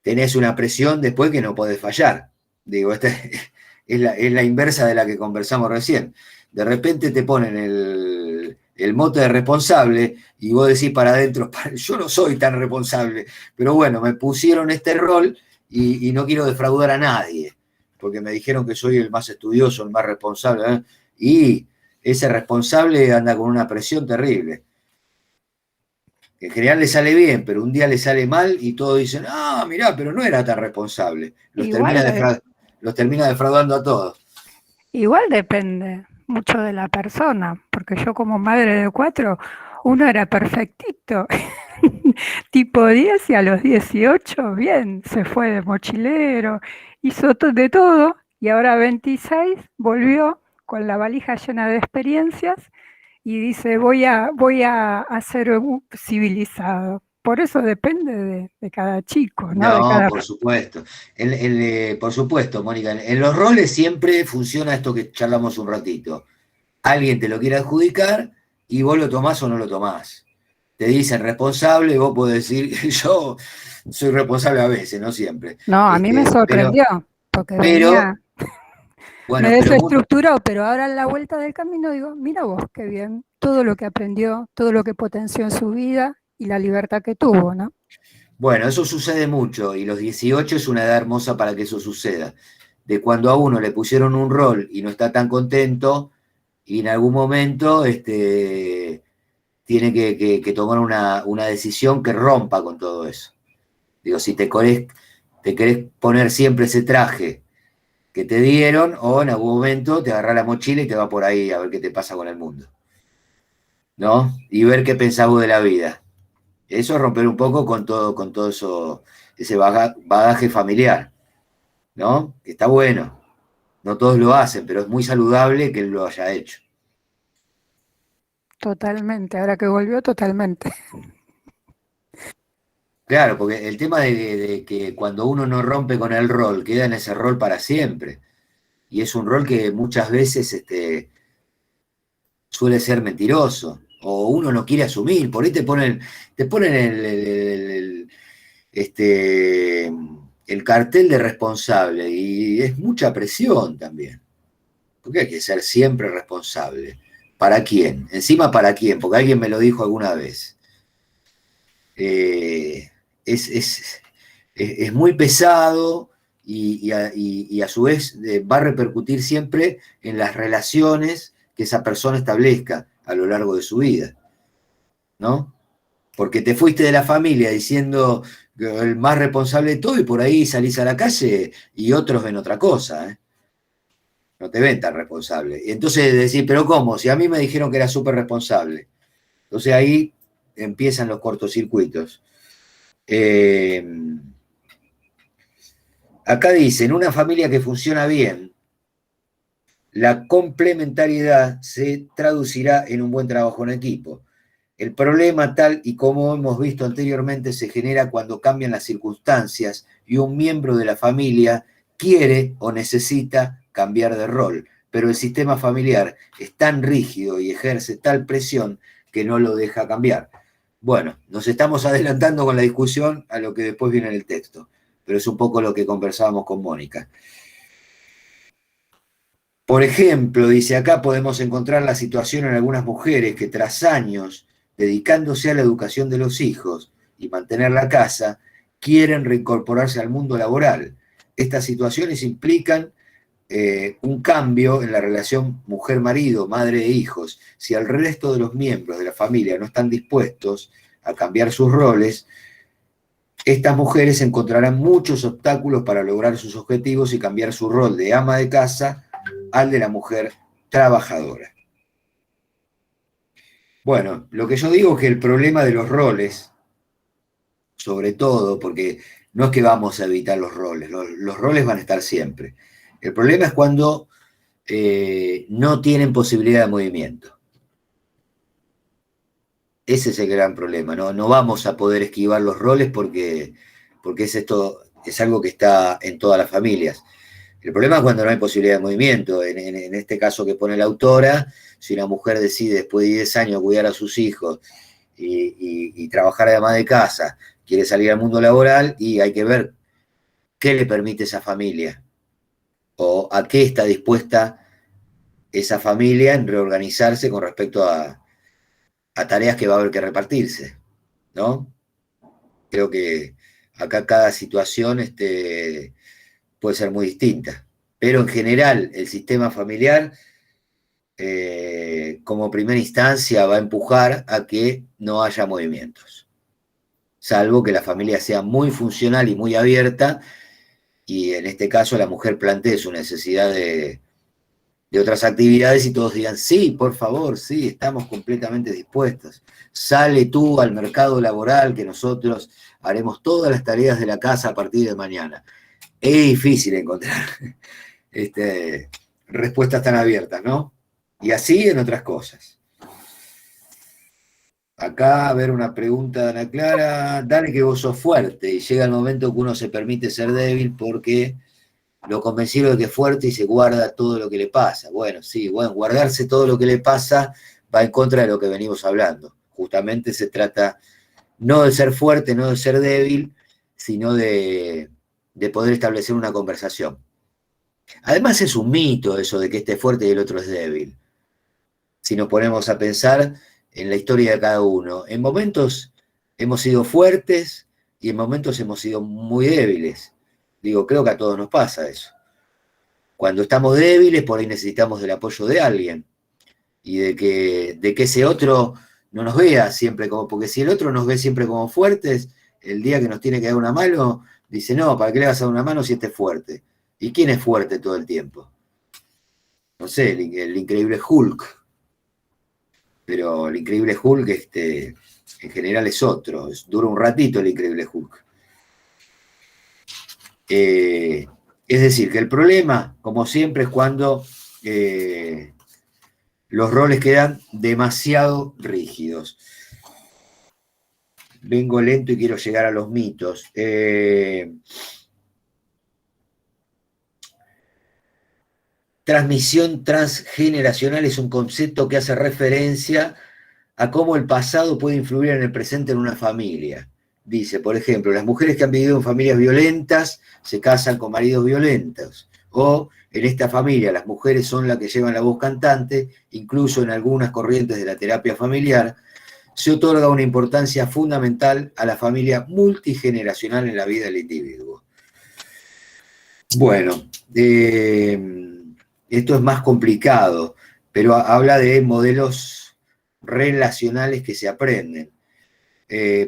tenés una presión después que no podés fallar. Digo, es la inversa de la que conversamos recién. De repente te ponen el mote de responsable y vos decís para adentro, yo no soy tan responsable, pero bueno, me pusieron este rol y no quiero defraudar a nadie, porque me dijeron que soy el más estudioso, el más responsable, ¿eh? Y ese responsable anda con una presión terrible. En general le sale bien, pero un día le sale mal y todos dicen, ah, mirá, pero no era tan responsable. Los termina defraudando a todos. Igual depende mucho de la persona, porque yo como madre de 4, uno era perfectito, tipo 10 y a los 18, bien, se fue de mochilero, hizo de todo y ahora 26 volvió con la valija llena de experiencias y dice, voy a ser un civilizado. Por eso depende de cada chico, ¿no? De No, cada... por supuesto. Por supuesto, Mónica. En los roles siempre funciona esto que charlamos un ratito. Alguien te lo quiere adjudicar y vos lo tomás o no lo tomás. Te dicen responsable y vos podés decir, yo soy responsable a veces, no siempre. No, a mí me sorprendió, porque venía, bueno, me pero desestructuró, pero ahora en la vuelta del camino digo, mira vos, qué bien, todo lo que aprendió, todo lo que potenció en su vida y la libertad que tuvo, ¿no? bueno, eso sucede mucho y los 18 es una edad hermosa para que eso suceda. De cuando a uno le pusieron un rol y no está tan contento y en algún momento tiene que tomar una decisión que rompa con todo eso. Digo, si te querés poner siempre ese traje que te dieron o en algún momento te agarrás la mochila y te va por ahí a ver qué te pasa con el mundo, ¿no? Y ver qué pensás vos de la vida. Eso es romper un poco con todo eso, ese bagaje familiar, ¿no? Que está bueno. No todos lo hacen, pero es muy saludable que él lo haya hecho. Totalmente, ahora que volvió, totalmente. Claro, porque el tema de que cuando uno no rompe con el rol, queda en ese rol para siempre. Y es un rol que muchas veces suele ser mentiroso. O uno no quiere asumir. Por ahí te ponen el cartel de responsable. Y es mucha presión también. Porque hay que ser siempre responsable. ¿Para quién? Encima, ¿para quién? Porque alguien me lo dijo alguna vez. Es muy pesado y a su vez va a repercutir siempre en las relaciones que esa persona establezca a lo largo de su vida, ¿no? Porque te fuiste de la familia diciendo el más responsable de todo y por ahí salís a la calle y otros ven otra cosa, ¿eh? No te ven tan responsable. Y entonces decís, pero ¿cómo? Si a mí me dijeron que era súper responsable. Entonces ahí empiezan los cortocircuitos. Acá dice, en una familia que funciona bien, la complementariedad se traducirá en un buen trabajo en equipo. El problema, tal y como hemos visto anteriormente, se genera cuando cambian las circunstancias y un miembro de la familia quiere o necesita cambiar de rol, pero el sistema familiar es tan rígido y ejerce tal presión que no lo deja cambiar. Bueno, nos estamos adelantando con la discusión a lo que después viene en el texto, pero es un poco lo que conversábamos con Mónica. Por ejemplo, dice acá, podemos encontrar la situación en algunas mujeres que tras años dedicándose a la educación de los hijos y mantener la casa, quieren reincorporarse al mundo laboral. Estas situaciones implican un cambio en la relación mujer-marido, madre e hijos. Si el resto de los miembros de la familia no están dispuestos a cambiar sus roles, estas mujeres encontrarán muchos obstáculos para lograr sus objetivos y cambiar su rol de ama de casa al de la mujer trabajadora. Bueno, lo que yo digo es que el problema de los roles, sobre todo, porque no es que vamos a evitar los roles van a estar siempre. El problema es cuando no tienen posibilidad de movimiento. Ese es el gran problema, no vamos a poder esquivar los roles porque es algo que está en todas las familias. El problema es cuando no hay posibilidad de movimiento. En este caso que pone la autora, si una mujer decide después de 10 años cuidar a sus hijos y trabajar de ama de casa, quiere salir al mundo laboral, y hay que ver qué le permite esa familia o a qué está dispuesta esa familia en reorganizarse con respecto a tareas que va a haber que repartirse, ¿no? Creo que acá cada situación puede ser muy distinta, pero en general el sistema familiar, como primera instancia, va a empujar a que no haya movimientos, salvo que la familia sea muy funcional y muy abierta, y en este caso la mujer plantee su necesidad de otras actividades y todos digan, sí, por favor, sí, estamos completamente dispuestos. Sale tú al mercado laboral que nosotros haremos todas las tareas de la casa a partir de mañana. Es difícil encontrar respuestas tan abiertas, ¿no? Y así en otras cosas. Acá, a ver, una pregunta de Ana Clara. Dale que vos sos fuerte y llega el momento que uno se permite ser débil porque lo convencieron de que es fuerte y se guarda todo lo que le pasa. Bueno, sí, bueno, guardarse todo lo que le pasa va en contra de lo que venimos hablando. Justamente se trata no de ser fuerte, no de ser débil, sino de poder establecer una conversación. Además es un mito eso de que este es fuerte y el otro es débil. Si nos ponemos a pensar en la historia de cada uno, en momentos hemos sido fuertes y en momentos hemos sido muy débiles. Digo, creo que a todos nos pasa eso. Cuando estamos débiles, por ahí necesitamos del apoyo de alguien y de que ese otro no nos vea siempre como, porque si el otro nos ve siempre como fuertes, el día que nos tiene que dar una mano, dice, no, ¿para qué le vas a dar una mano si este es fuerte? ¿Y quién es fuerte todo el tiempo? No sé, el increíble Hulk. Pero el increíble Hulk, en general es otro, dura un ratito el increíble Hulk. Es decir, que el problema, como siempre, es cuando los roles quedan demasiado rígidos. Vengo lento y quiero llegar a los mitos. Transmisión transgeneracional es un concepto que hace referencia a cómo el pasado puede influir en el presente en una familia. Dice, por ejemplo, las mujeres que han vivido en familias violentas se casan con maridos violentos. O en esta familia las mujeres son las que llevan la voz cantante, incluso en algunas corrientes de la terapia familiar, se otorga una importancia fundamental a la familia multigeneracional en la vida del individuo. Bueno, esto es más complicado, pero habla de modelos relacionales que se aprenden.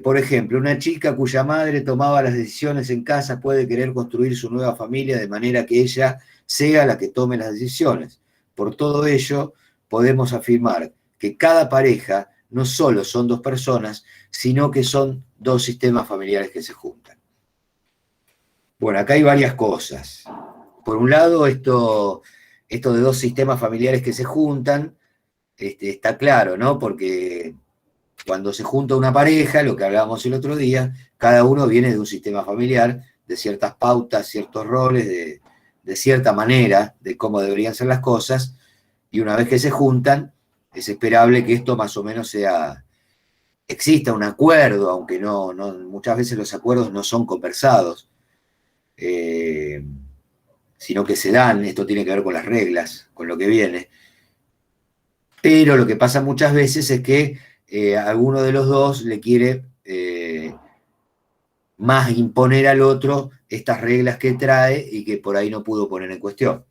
Por ejemplo, una chica cuya madre tomaba las decisiones en casa puede querer construir su nueva familia de manera que ella sea la que tome las decisiones. Por todo ello, podemos afirmar que cada pareja no solo son dos personas, sino que son dos sistemas familiares que se juntan. Bueno, acá hay varias cosas. Por un lado, esto de dos sistemas familiares que se juntan, está claro, ¿no? Porque cuando se junta una pareja, lo que hablábamos el otro día, cada uno viene de un sistema familiar, de ciertas pautas, ciertos roles, de cierta manera de cómo deberían ser las cosas, y una vez que se juntan, es esperable que esto más o menos exista un acuerdo, aunque no muchas veces los acuerdos no son conversados, sino que se dan. Esto tiene que ver con las reglas, con lo que viene. Pero lo que pasa muchas veces es que alguno de los dos le quiere más imponer al otro estas reglas que trae y que por ahí no pudo poner en cuestión.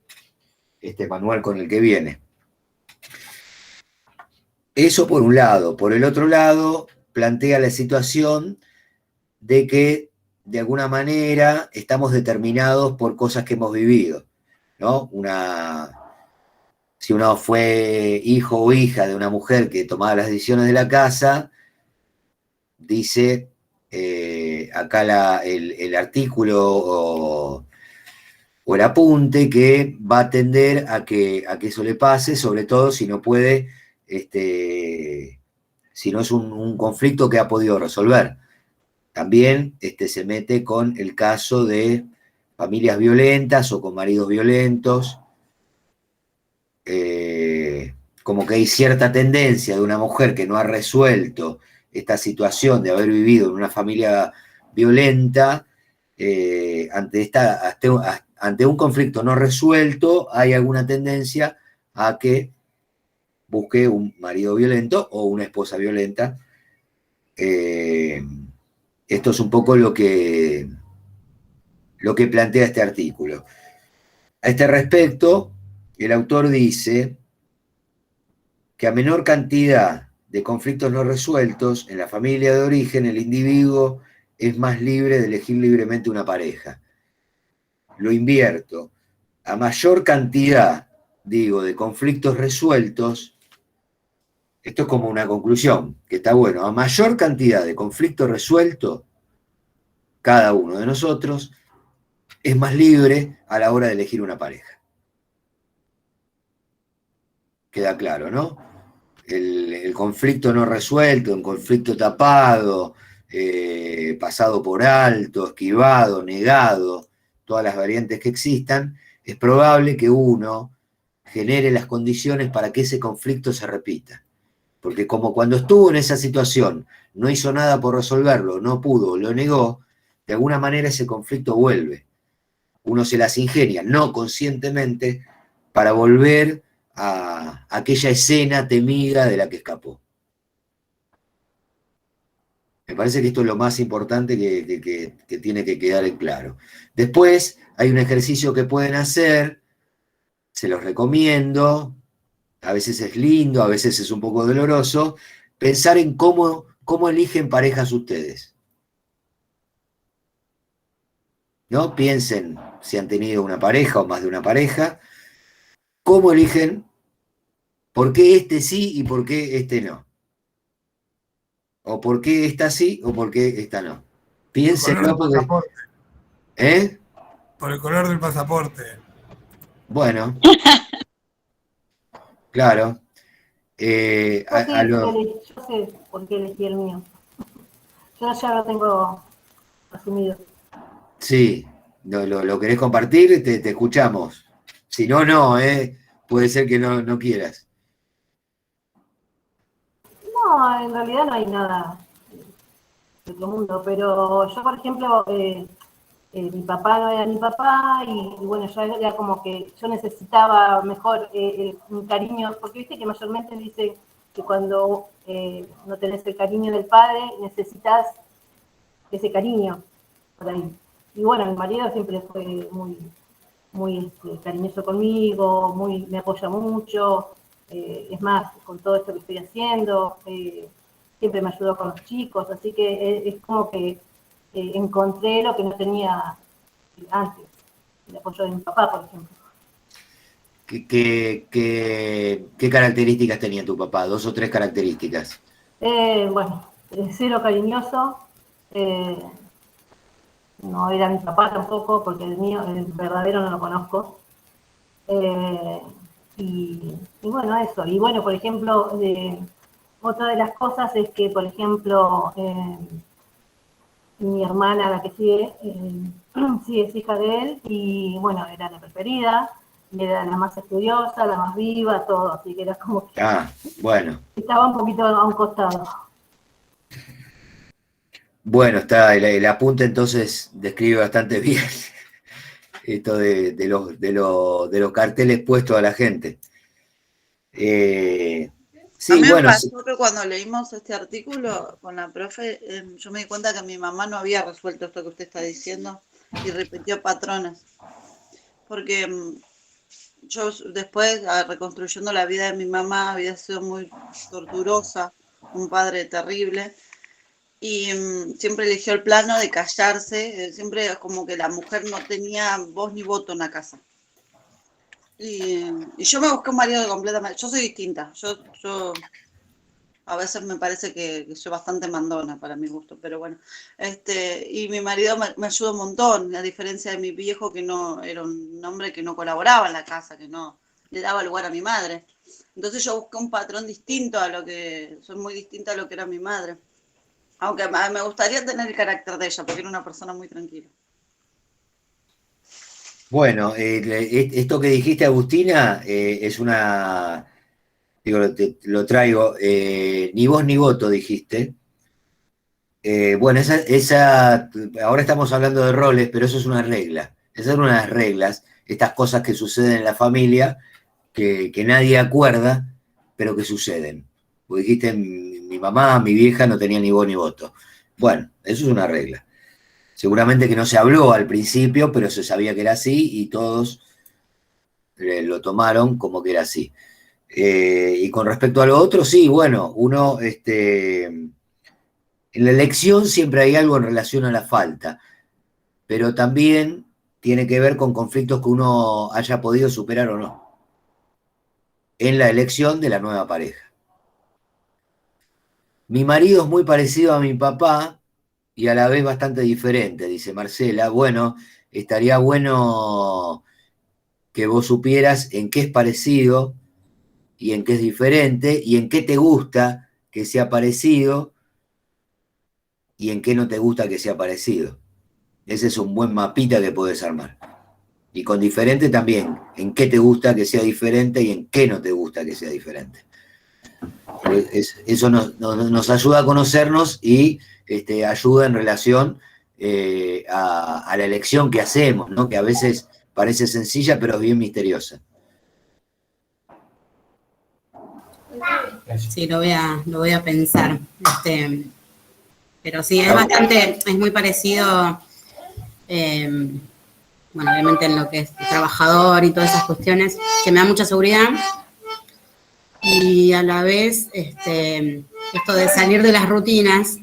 Este manual con el que viene. Eso por un lado. Por el otro lado, plantea la situación de que de alguna manera estamos determinados por cosas que hemos vivido, ¿no? Si uno fue hijo o hija de una mujer que tomaba las decisiones de la casa, dice acá el artículo o el apunte que va a tender a que eso le pase, sobre todo si no puede, si no es un conflicto que ha podido resolver. También se mete con el caso de familias violentas o con maridos violentos, como que hay cierta tendencia de una mujer que no ha resuelto esta situación de haber vivido en una familia violenta, ante un conflicto no resuelto, hay alguna tendencia a que busque un marido violento o una esposa violenta. Esto es un poco lo que plantea este artículo. A este respecto, el autor dice que a menor cantidad de conflictos no resueltos en la familia de origen, el individuo es más libre de elegir libremente una pareja. Lo invierto. A mayor cantidad, digo, de conflictos resueltos, esto es como una conclusión, que está bueno, a mayor cantidad de conflictos resueltos, cada uno de nosotros es más libre a la hora de elegir una pareja. Queda claro, ¿no? El conflicto no resuelto, un conflicto tapado, pasado por alto, esquivado, negado, todas las variantes que existan, es probable que uno genere las condiciones para que ese conflicto se repita. Porque como cuando estuvo en esa situación no hizo nada por resolverlo, no pudo, lo negó, de alguna manera ese conflicto vuelve. Uno se las ingenia, no conscientemente, para volver a aquella escena temida de la que escapó. Me parece que esto es lo más importante que tiene que quedar en claro. Después hay un ejercicio que pueden hacer, se los recomiendo, a veces es lindo, a veces es un poco doloroso, pensar en cómo eligen parejas ustedes. ¿No? Piensen si han tenido una pareja o más de una pareja, cómo eligen, por qué este sí y por qué este no. O por qué esta sí o por qué esta no. Piénsenlo porque... ¿Eh? Por el color del pasaporte. Bueno. Claro. Yo sé por qué elegí el mío. Yo ya lo tengo asumido. Sí, ¿lo querés compartir? Te escuchamos. Si no, no, puede ser que no quieras. No, en realidad no hay nada de otro mundo, pero yo, por ejemplo, mi papá no era mi papá y bueno, ya era como que yo necesitaba mejor un cariño, porque viste que mayormente dicen que cuando no tenés el cariño del padre, necesitas ese cariño por ahí. Y bueno, mi marido siempre fue muy cariñoso conmigo, me apoya mucho, es más, con todo esto que estoy haciendo, siempre me ayudó con los chicos, así que es como que encontré lo que no tenía antes, el apoyo de mi papá, por ejemplo. ¿Qué características tenía tu papá? 2 o 3 características. Bueno, cero cariñoso, no era mi papá tampoco, porque el verdadero no lo conozco. Y bueno, eso. Y bueno, por ejemplo, otra de las cosas es que, por ejemplo, mi hermana, la que sigue, sí es hija de él, y bueno, era la preferida, era la más estudiosa, la más viva, todo, así que era como que... bueno. Estaba un poquito a un costado. Bueno, está, el apunte entonces describe bastante bien esto de los carteles puestos a la gente. Sí, a mí bueno, me pasó que cuando leímos este artículo con la profe, yo me di cuenta que mi mamá no había resuelto esto que usted está diciendo y repitió patrones. Porque yo después, reconstruyendo la vida de mi mamá, había sido muy torturosa, un padre terrible, y siempre eligió el plano de callarse, siempre como que la mujer no tenía voz ni voto en la casa. Y yo me busqué un marido completamente, yo soy distinta, yo a veces me parece que soy bastante mandona para mi gusto, pero bueno, y mi marido me ayuda un montón, a diferencia de mi viejo, que no era un hombre que no colaboraba en la casa, que no le daba lugar a mi madre. Entonces yo busqué un patrón distinto soy muy distinta a lo que era mi madre. Aunque me gustaría tener el carácter de ella, porque era una persona muy tranquila. Bueno, esto que dijiste, Agustina, es una, digo, lo traigo, ni voz ni voto, dijiste. Bueno, ahora estamos hablando de roles, pero eso es una regla. Esas son unas reglas, estas cosas que suceden en la familia, que nadie acuerda, pero que suceden. Vos dijiste, mi mamá, mi vieja no tenía ni voz ni voto. Bueno, eso es una regla. Seguramente que no se habló al principio, pero se sabía que era así y todos lo tomaron como que era así. Y con respecto a lo otro, sí, bueno, uno, en la elección siempre hay algo en relación a la falta, pero también tiene que ver con conflictos que uno haya podido superar o no en la elección de la nueva pareja. Mi marido es muy parecido a mi papá y a la vez bastante diferente, dice Marcela. Bueno, estaría bueno que vos supieras en qué es parecido y en qué es diferente y en qué te gusta que sea parecido y en qué no te gusta que sea parecido. Ese es un buen mapita que puedes armar. Y con diferente también, en qué te gusta que sea diferente y en qué no te gusta que sea diferente. Eso nos ayuda a conocernos y ayuda en relación a la elección que hacemos, ¿no? Que a veces parece sencilla, pero es bien misteriosa. Sí, lo voy a pensar. Pero sí, es muy parecido, bueno, obviamente en lo que es trabajador y todas esas cuestiones, que me da mucha seguridad. Y a la vez, esto de salir de las rutinas,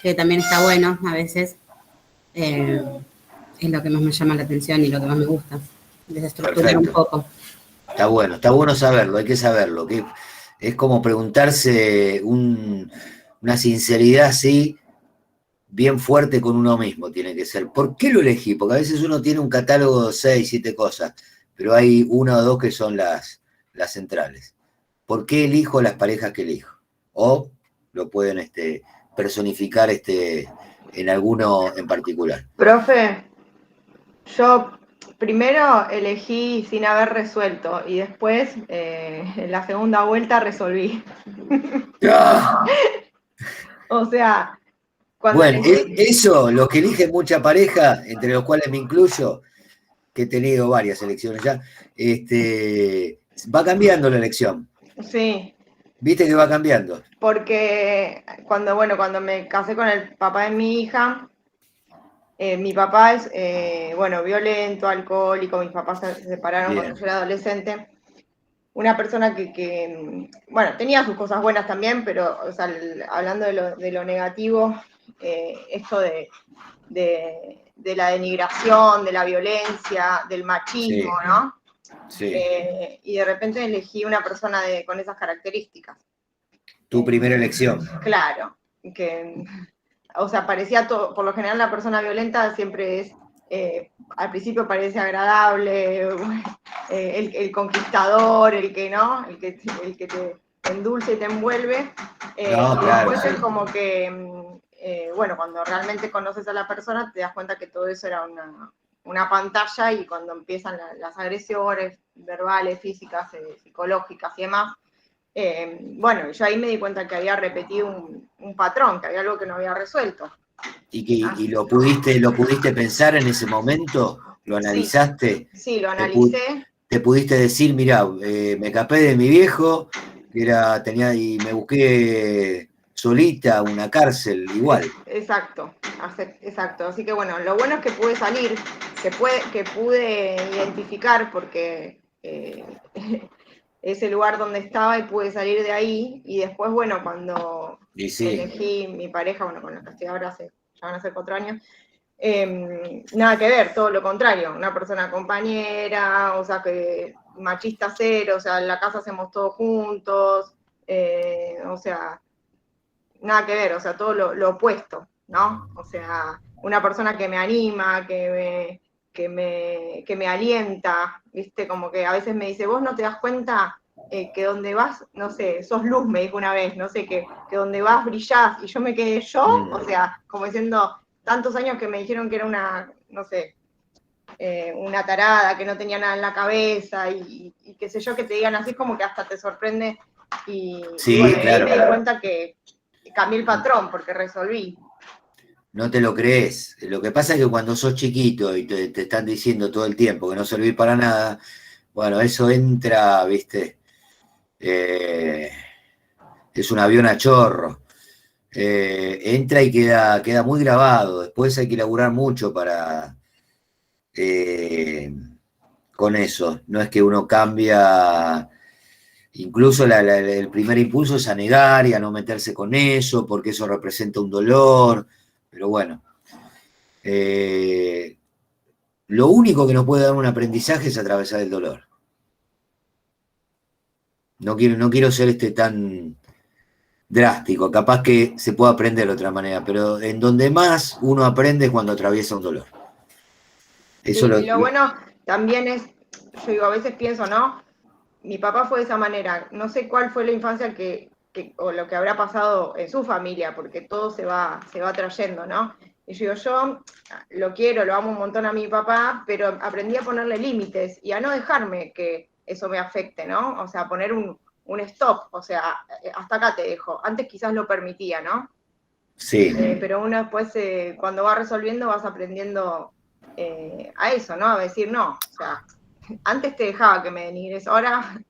que también está bueno a veces, es lo que más me llama la atención y lo que más me gusta, desestructurar un poco. Está bueno saberlo, hay que saberlo. Que es como preguntarse una sinceridad así, bien fuerte con uno mismo tiene que ser. ¿Por qué lo elegí? Porque a veces uno tiene un catálogo de 6, 7 cosas, pero hay una o dos que son las centrales. ¿Por qué elijo las parejas que elijo? O lo pueden personificar en alguno en particular. Profe, yo primero elegí sin haber resuelto y después en la segunda vuelta resolví. ¡Ah! O sea, bueno, eso, los que eligen mucha pareja, entre los cuales me incluyo, que he tenido varias elecciones ya, va cambiando la elección. Sí. ¿Viste que va cambiando? Porque cuando me casé con el papá de mi hija, mi papá es, violento, alcohólico, mis papás se separaron Bien. cuando yo era adolescente. Una persona que tenía sus cosas buenas también, pero, o sea, hablando de lo negativo, esto de la denigración, de la violencia, del machismo, sí. ¿no? Sí. Y de repente elegí una persona con esas características. Tu primera elección. Claro, o sea, parecía todo, por lo general la persona violenta siempre es, al principio parece agradable, el conquistador, el que te endulce y te envuelve, y claro, después sí. es como que, cuando realmente conoces a la persona te das cuenta que todo eso era una pantalla y cuando empiezan las agresiones verbales, físicas, psicológicas y demás, yo ahí me di cuenta que había repetido un patrón, que había algo que no había resuelto. ¿Y lo pudiste pensar en ese momento? ¿Lo analizaste? Sí, lo analicé. ¿Te pudiste decir, mirá, me escapé de mi viejo, y me busqué solita una cárcel igual? Exacto. Así que bueno, lo bueno es que pude salir, que pude identificar porque ese lugar donde estaba y pude salir de ahí, y después, cuando elegí mi pareja, con la que estoy ahora ya van a ser 4 años, nada que ver, todo lo contrario, una persona compañera, o sea, que machista cero, o sea, en la casa hacemos todo juntos, o sea, nada que ver, o sea, todo lo opuesto, ¿no? O sea, una persona que me anima, que me alienta, ¿viste? Como que a veces me dice, vos no te das cuenta que donde vas, no sé, sos luz, me dijo una vez, no sé, que donde vas brillás, y yo me quedé yo, o sea, como diciendo, tantos años que me dijeron que era una, no sé, una tarada, que no tenía nada en la cabeza, y qué sé yo, que te digan así, como que hasta te sorprende, y bueno, claro. y ahí me di cuenta que cambié el patrón, porque resolví. No te lo crees. Lo que pasa es que cuando sos chiquito y te están diciendo todo el tiempo que no servís para nada, bueno, eso entra, viste, es un avión a chorro. Entra y queda muy grabado. Después hay que laburar mucho para con eso. No es que uno cambia. Incluso el primer impulso es a negar y a no meterse con eso, porque eso representa un dolor. Pero bueno, lo único que nos puede dar un aprendizaje es atravesar el dolor. No quiero ser tan drástico, capaz que se puede aprender de otra manera, pero en donde más uno aprende es cuando atraviesa un dolor. Eso Sí, y lo bueno también es, yo digo, a veces pienso, ¿no? Mi papá fue de esa manera, no sé cuál fue la infancia o lo que habrá pasado en su familia, porque todo se va trayendo, ¿no? Y yo lo quiero, lo amo un montón a mi papá, pero aprendí a ponerle límites y a no dejarme que eso me afecte, ¿no? O sea, poner un stop, o sea, hasta acá te dejo. Antes quizás lo permitía, ¿no? Sí. Pero uno después, cuando va resolviendo, vas aprendiendo a eso, ¿no? A decir, no, o sea, antes te dejaba que me denigres, ahora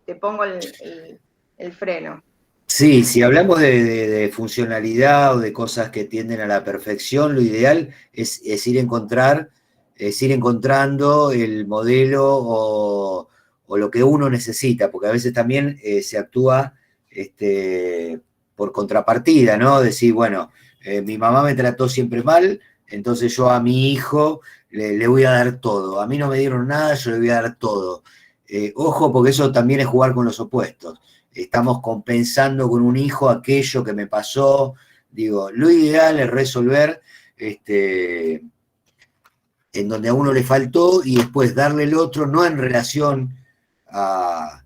te pongo el freno. Sí, si hablamos de funcionalidad o de cosas que tienden a la perfección, lo ideal es ir encontrando el modelo o lo que uno necesita, porque a veces también se actúa por contrapartida, ¿no? Decir, bueno, mi mamá me trató siempre mal, entonces yo a mi hijo le voy a dar todo. A mí no me dieron nada, yo le voy a dar todo. Ojo, porque eso también es jugar con los opuestos. Estamos compensando con un hijo aquello que me pasó. Digo, lo ideal es resolver en donde a uno le faltó y después darle el otro, no en relación a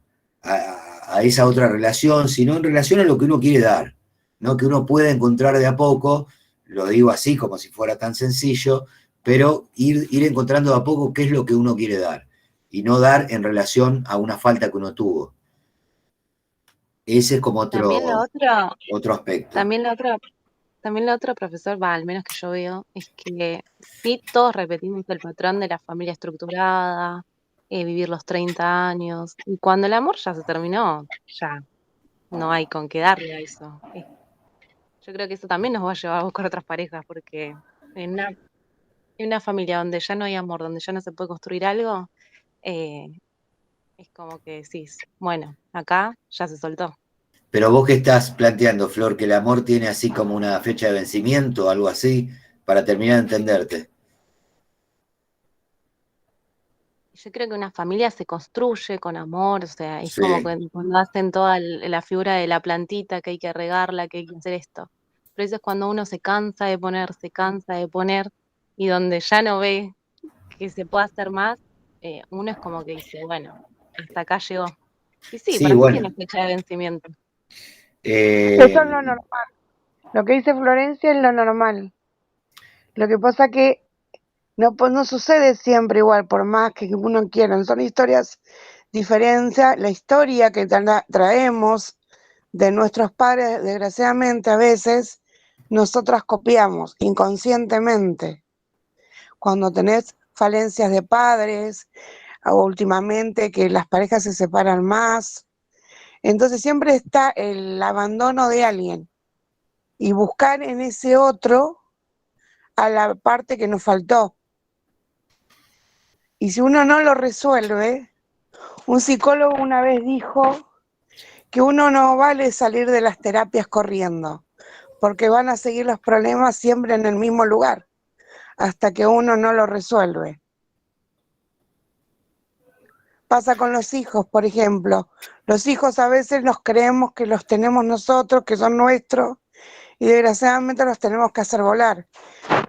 esa otra relación, sino en relación a lo que uno quiere dar, ¿no? Que uno puede encontrar de a poco, lo digo así como si fuera tan sencillo, pero ir encontrando de a poco qué es lo que uno quiere dar y no dar en relación a una falta que uno tuvo. Ese es como otro aspecto. También lo otro, profesor, al menos que yo veo, es que sí, todos repetimos el patrón de la familia estructurada, vivir los 30 años, y cuando el amor ya se terminó, ya no hay con qué darle a eso. Yo creo que eso también nos va a llevar a buscar otras parejas, porque en una familia donde ya no hay amor, donde ya no se puede construir algo, es como que decís, bueno, acá ya se soltó. Pero vos qué estás planteando, Flor, que el amor tiene así como una fecha de vencimiento o algo así, para terminar de entenderte. Yo creo que una familia se construye con amor, o sea, es Sí. como cuando hacen toda la figura de la plantita, que hay que regarla, que hay que hacer esto. Pero eso es cuando uno se cansa de poner, y donde ya no ve que se puede hacer más, uno es como que dice, bueno, hasta acá llegó. Y sí, Sí, para mí bueno. tiene fecha de vencimiento. Eso es lo normal. Lo que dice Florencia es lo normal. Lo que pasa que no sucede siempre igual, por más que uno quiera. Son historias diferentes. La historia que traemos de nuestros padres, desgraciadamente, a veces nosotras copiamos inconscientemente. Cuando tenés falencias de padres, o últimamente que las parejas se separan más, entonces siempre está el abandono de alguien y buscar en ese otro a la parte que nos faltó. Y si uno no lo resuelve, un psicólogo una vez dijo que uno no vale salir de las terapias corriendo, porque van a seguir los problemas siempre en el mismo lugar, hasta que uno no lo resuelve. Pasa con los hijos, por ejemplo. Los hijos a veces nos creemos que los tenemos nosotros, que son nuestros, y desgraciadamente los tenemos que hacer volar.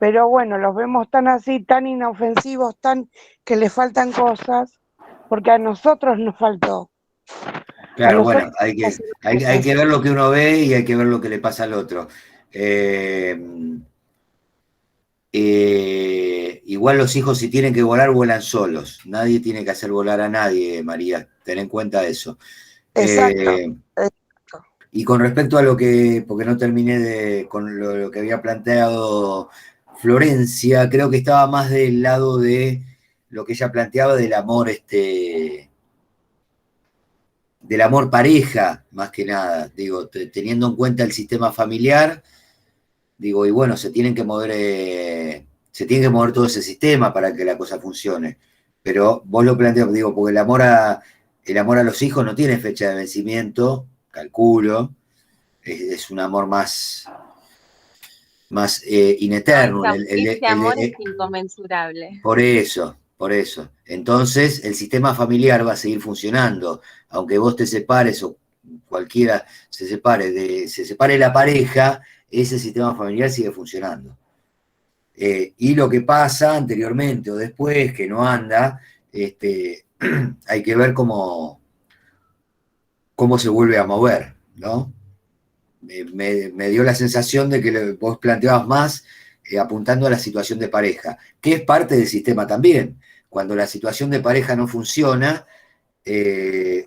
Pero bueno, los vemos tan así, tan inofensivos, tan que les faltan cosas, porque a nosotros nos faltó. Claro, bueno, hay que ver lo que uno ve y hay que ver lo que le pasa al otro. igual los hijos si tienen que volar, vuelan solos. Nadie tiene que hacer volar a nadie, María. Ten en cuenta eso. Exacto. Y con respecto a lo que, porque no terminé con lo que había planteado Florencia, creo que estaba más del lado de lo que ella planteaba del amor, del amor pareja, más que nada, digo, teniendo en cuenta el sistema familiar, digo, y bueno, se tiene que mover todo ese sistema para que la cosa funcione. Pero vos lo planteas, digo, porque el amor a los hijos no tiene fecha de vencimiento, calculo, es un amor más ineterno. Ese amor es inconmensurable. Por eso. Entonces, el sistema familiar va a seguir funcionando. Aunque vos te separes o cualquiera se separe la pareja, ese sistema familiar sigue funcionando. Y lo que pasa anteriormente o después, que no anda, hay que ver cómo se vuelve a mover, ¿no? Me dio la sensación de que vos planteabas más apuntando a la situación de pareja, que es parte del sistema también. Cuando la situación de pareja no funciona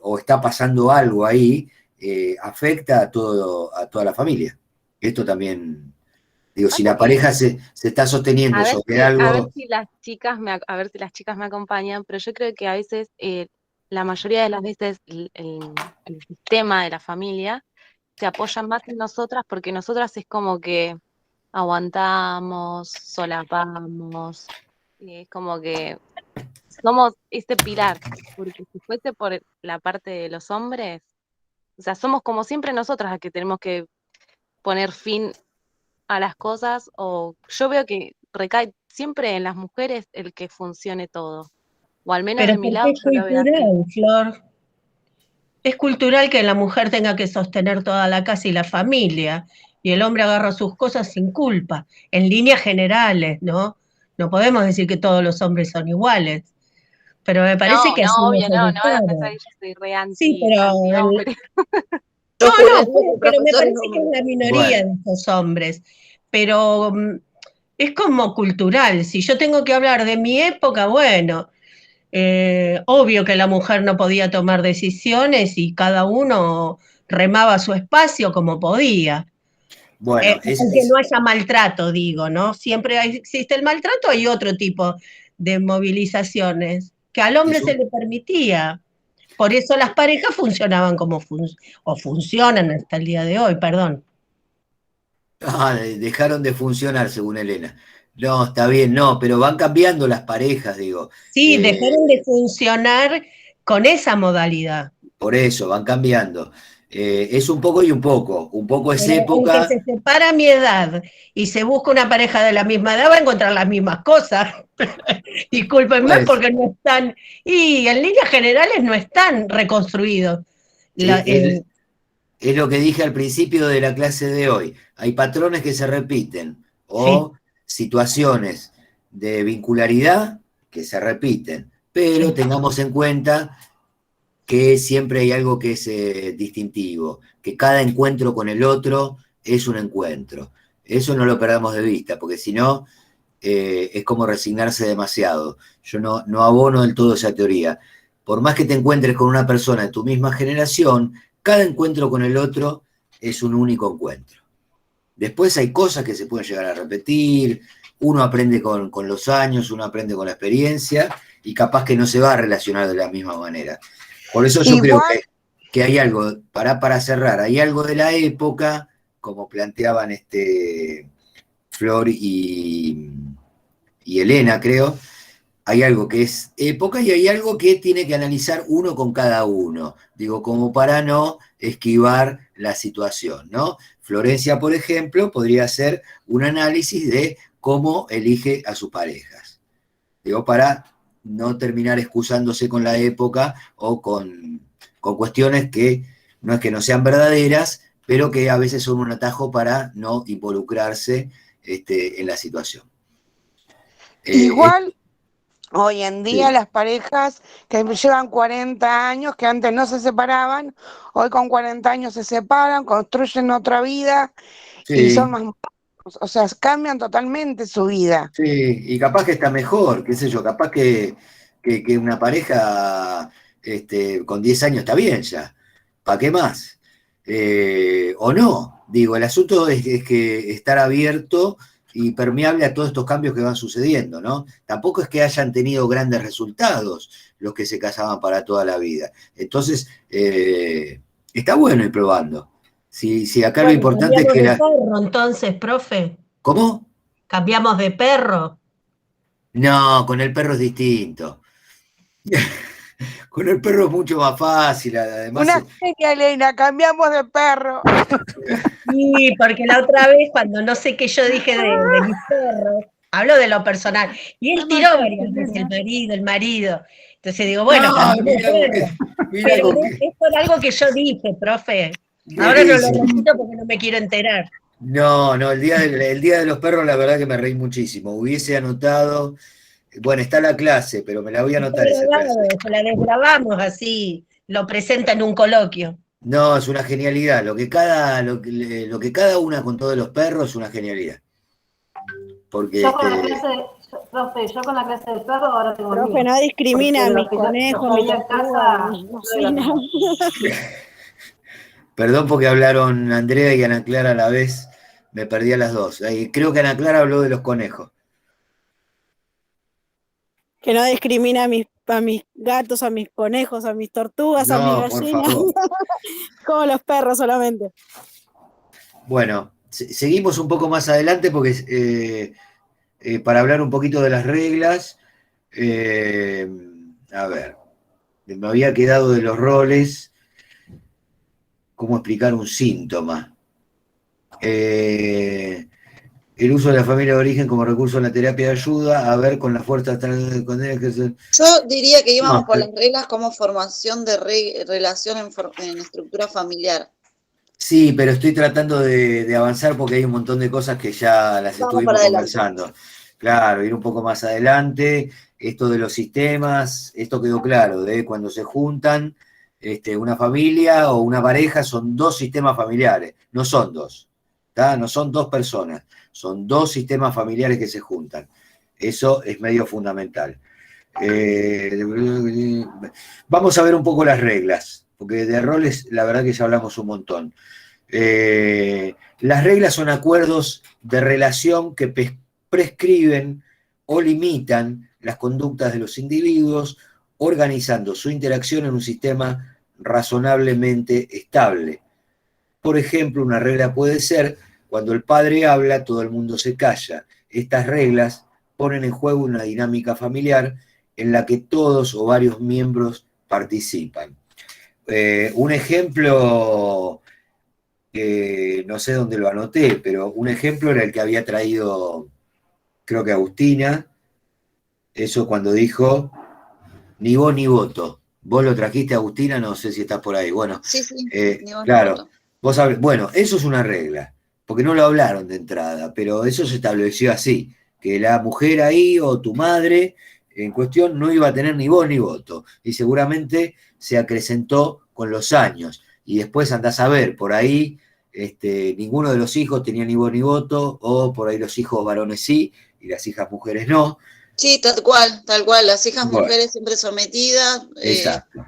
o está pasando algo ahí, afecta a toda la familia. Esto también, digo, si la pareja se está sosteniendo sobre algo... A ver si las chicas me acompañan, pero yo creo que a veces, la mayoría de las veces, el sistema de la familia se apoyan más en nosotras porque nosotras es como que aguantamos, solapamos, es como que somos ese pilar, porque si fuese por la parte de los hombres, o sea, somos como siempre nosotras las que tenemos que poner fin a las cosas, o yo veo que recae siempre en las mujeres el que funcione todo, o al menos Pero de mi porque lado es yo lo veo así. cultural, Flor. Es cultural que la mujer tenga que sostener toda la casa y la familia, y el hombre agarra sus cosas sin culpa, en líneas generales, ¿no? No podemos decir que todos los hombres son iguales, pero me parece que así No, no obvio, se no van a educaron. pensar que yo soy re Sí, pero anti-hombre. No, juraría que pero me profesor es parece que es hombre. la minoría de esos hombres. Pero es como cultural. Si yo tengo que hablar de mi época, bueno, obvio que la mujer no podía tomar decisiones y cada uno remaba su espacio como podía. Bueno, Aunque no haya maltrato, digo, ¿no? Siempre existe el maltrato, hay otro tipo de movilizaciones que al hombre se le permitía. Por eso las parejas funcionaban como funcionan hasta el día de hoy, perdón. Dejaron de funcionar, según Elena. No, está bien, no, pero van cambiando las parejas, digo. Sí, dejaron de funcionar con esa modalidad. Por eso, van cambiando. Es un poco y un poco. Un poco es Pero época. el que se separa a mi edad y se busca una pareja de la misma edad va a encontrar las mismas cosas. Discúlpenme Pues, porque no están, y en líneas generales no están reconstruidos. es lo que dije al principio de la clase de hoy. Hay patrones que se repiten o situaciones de vincularidad que se repiten, pero tengamos en cuenta que siempre hay algo que es distintivo, que cada encuentro con el otro es un encuentro. Eso no lo perdamos de vista, porque si no, es como resignarse demasiado. Yo no abono del todo esa teoría. Por más que te encuentres con una persona de tu misma generación, cada encuentro con el otro es un único encuentro. Después hay cosas que se pueden llegar a repetir, uno aprende con los años, uno aprende con la experiencia, y capaz que no se va a relacionar de la misma manera. Por eso yo creo que hay algo, para cerrar, hay algo de la época, como planteaban Flor y Elena, creo, hay algo que es época y hay algo que tiene que analizar uno con cada uno, digo, como para no esquivar la situación, ¿no? Florencia, por ejemplo, podría hacer un análisis de cómo elige a sus parejas, digo, para no terminar excusándose con la época o con cuestiones que no es que no sean verdaderas, pero que a veces son un atajo para no involucrarse en la situación. Igual, hoy en día las parejas que llevan 40 años, que antes no se separaban, hoy con 40 años se separan, construyen otra vida y son más o sea, cambian totalmente su vida. Sí, y capaz que está mejor, qué sé yo, capaz que una pareja con 10 años está bien ya, ¿para qué más? O no, digo, el asunto es que estar abierto y permeable a todos estos cambios que van sucediendo, ¿no? Tampoco es que hayan tenido grandes resultados los que se casaban para toda la vida. Entonces, está bueno ir probando. Si acá lo importante es que... Perro, entonces, profe. ¿Cómo? ¿Cambiamos de perro? No, con el perro es distinto. Con el perro es mucho más fácil, además... Una genia, Elena, cambiamos de perro. Sí, porque la otra vez, cuando no sé qué yo dije de mis perros, hablo de lo personal, y él tiró varias veces el marido. Entonces digo, bueno, pero es por algo que yo dije, profe. Ahora no lo repito porque no me quiero enterar. No, el día de los perros la verdad que me reí muchísimo. Hubiese anotado, bueno, está la clase, pero me la voy a anotar esa clase. La desgrabamos así, lo presenta en un coloquio. No, es una genialidad. Lo que cada una con todos los perros es una genialidad. Porque yo con la clase de perro ahora tengo profe, miedo. No discrimina a mis conejos, mis tortugas. Perdón porque hablaron Andrea y Ana Clara a la vez, me perdí a las dos. Creo que Ana Clara habló de los conejos. Que no discrimina a mis gatos, a mis conejos, a mis tortugas, a mis gallinas. Como los perros solamente. Bueno, seguimos un poco más adelante porque para hablar un poquito de las reglas, a ver, me había quedado de los roles, cómo explicar un síntoma. El uso de la familia de origen como recurso en la terapia de ayuda, a ver con la fuerza... Yo diría que íbamos por las reglas como formación de relación en estructura familiar. Sí, pero estoy tratando de avanzar porque hay un montón de cosas que ya las estuvimos conversando. Claro, ir un poco más adelante, esto de los sistemas, esto quedó claro, de cuando se juntan una familia o una pareja, son dos sistemas familiares, no son dos, ¿tá? No son dos personas, son dos sistemas familiares que se juntan. Eso es medio fundamental. Vamos a ver un poco las reglas, porque de roles la verdad que ya hablamos un montón. Las reglas son acuerdos de relación que prescriben o limitan las conductas de los individuos, organizando su interacción en un sistema razonablemente estable. Por ejemplo, una regla puede ser, cuando el padre habla, todo el mundo se calla. Estas reglas ponen en juego una dinámica familiar en la que todos o varios miembros participan. Un ejemplo, no sé dónde lo anoté, pero un ejemplo era el que había traído, creo que Agustina, eso cuando dijo, ni voz ni voto. Vos lo trajiste, Agustina, no sé si estás por ahí. Bueno, sí, ni voz claro. ni voto. Vos sabés, bueno, eso es una regla, porque no lo hablaron de entrada, pero eso se estableció así, que la mujer ahí o tu madre en cuestión no iba a tener ni voz ni voto, y seguramente se acrecentó con los años, y después andás a ver, por ahí ninguno de los hijos tenía ni voz ni voto, o por ahí los hijos varones sí, y las hijas mujeres no. Sí, tal cual, las hijas mujeres siempre sometidas. Exacto.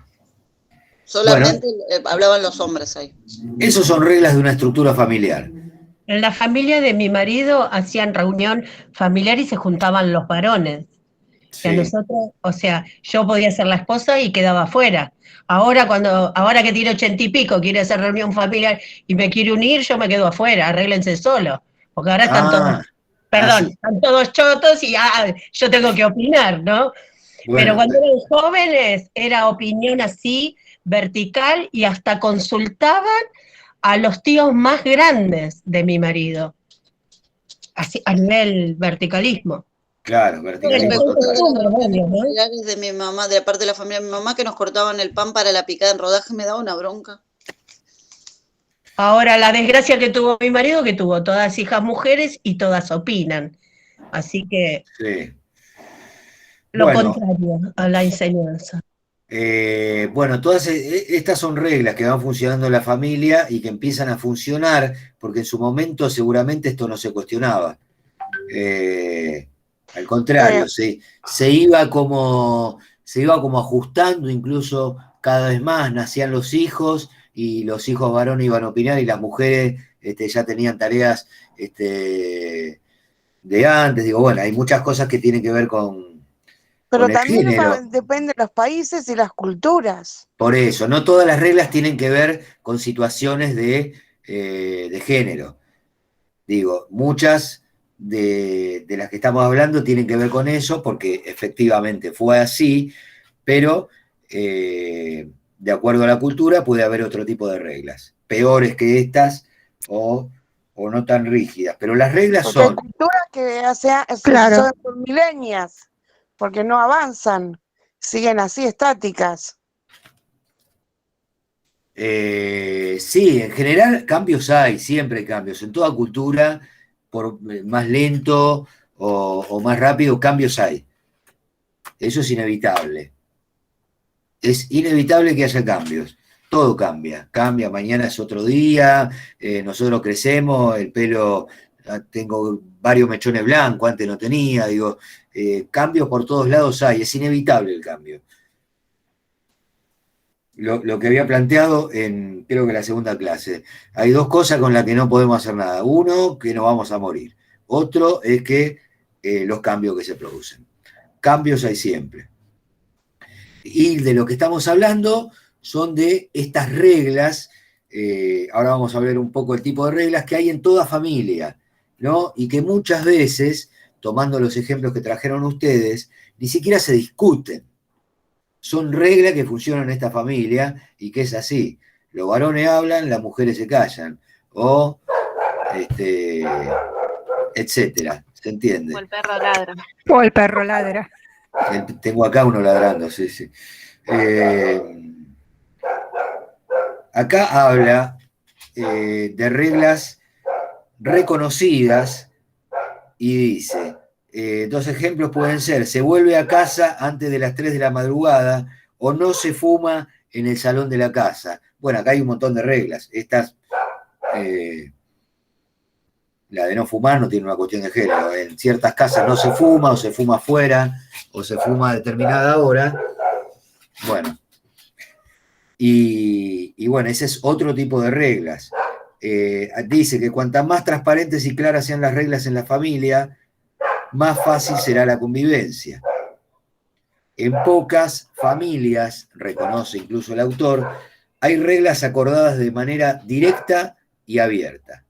Solamente hablaban los hombres ahí. Esas son reglas de una estructura familiar. En la familia de mi marido hacían reunión familiar y se juntaban los varones. Sí. Y a nosotros, o sea, yo podía ser la esposa y quedaba afuera. Ahora que tiene 80 y pico, quiere hacer reunión familiar y me quiere unir, yo me quedo afuera, arréglense solo. Porque ahora están todos, están todos chotos y yo tengo que opinar, ¿no? Bueno, pero cuando eran jóvenes era opinión así, vertical, y hasta consultaban a los tíos más grandes de mi marido, así, a nivel verticalismo. Claro, verticalismo. De mi mamá, de la parte de la familia de mi mamá, que nos cortaban el pan para la picada en rodaje, me daba una bronca. Ahora, la desgracia que tuvo mi marido, que tuvo todas hijas mujeres y todas opinan. Así que, sí. Lo contrario a la enseñanza. Bueno, todas estas son reglas que van funcionando en la familia y que empiezan a funcionar porque en su momento seguramente esto no se cuestionaba. Al contrario, se iba como ajustando, incluso cada vez más nacían los hijos y los hijos varones iban a opinar y las mujeres ya tenían tareas de antes. Digo, bueno, hay muchas cosas que tienen que ver con Pero el también género. eso depende de los países y las culturas. Por eso, no todas las reglas tienen que ver con situaciones de género. Digo, muchas de las que estamos hablando tienen que ver con eso, porque efectivamente fue así, pero de acuerdo a la cultura puede haber otro tipo de reglas, peores que estas o no tan rígidas. Pero las reglas Porque hay son... culturas que Claro. son por milenias, porque no avanzan, siguen así estáticas. Sí, en general cambios hay, siempre hay cambios. En toda cultura, por más lento o más rápido, cambios hay. Eso es inevitable. Es inevitable que haya cambios. Todo cambia, mañana es otro día, nosotros crecemos, el pelo, tengo varios mechones blancos, antes no tenía, digo, cambios por todos lados hay, es inevitable el cambio. Lo que había planteado en, creo que la segunda clase. Hay dos cosas con las que no podemos hacer nada. Uno, que no vamos a morir. Otro es que los cambios que se producen. Cambios hay siempre. Y de lo que estamos hablando son de estas reglas. Ahora vamos a ver un poco el tipo de reglas que hay en toda familia, ¿no? Y que muchas veces, tomando los ejemplos que trajeron ustedes, ni siquiera se discuten. Son reglas que funcionan en esta familia y que es así. Los varones hablan, las mujeres se callan. O, etcétera. ¿Se entiende? O el perro ladra. O el perro ladra. Tengo acá uno ladrando, sí, sí. Acá habla de reglas reconocidas y dice... dos ejemplos pueden ser, se vuelve a casa antes de las 3 de la madrugada o no se fuma en el salón de la casa. Bueno, acá hay un montón de reglas. Estas, la de no fumar no tiene una cuestión de género. En ciertas casas no se fuma o se fuma afuera o se fuma a determinada hora. Bueno. Y bueno, ese es otro tipo de reglas. Dice que cuantas más transparentes y claras sean las reglas en la familia, más fácil será la convivencia. En pocas familias, reconoce incluso el autor, hay reglas acordadas de manera directa y abierta.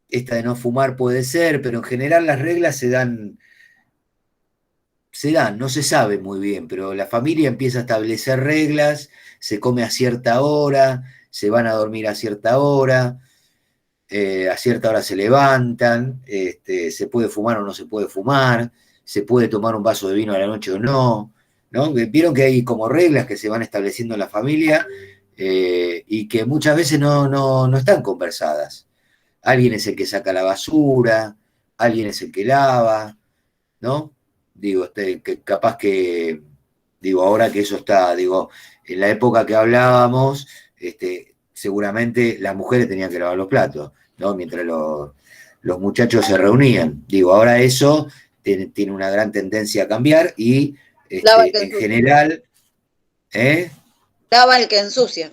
Esta de no fumar puede ser, pero en general las reglas se dan, no se sabe muy bien, pero la familia empieza a establecer reglas, se come a cierta hora, se van a dormir a cierta hora se levantan, se puede fumar o no se puede fumar, se puede tomar un vaso de vino a la noche o no, ¿no? Vieron que hay como reglas que se van estableciendo en la familia y que muchas veces no están conversadas. Alguien es el que saca la basura, alguien es el que lava, ¿no? Digo, que capaz que, digo, ahora que eso está, digo, en la época que hablábamos, seguramente las mujeres tenían que lavar los platos, ¿no? Mientras los muchachos se reunían. Digo, ahora eso tiene una gran tendencia a cambiar y en general... Lava el que ensucia.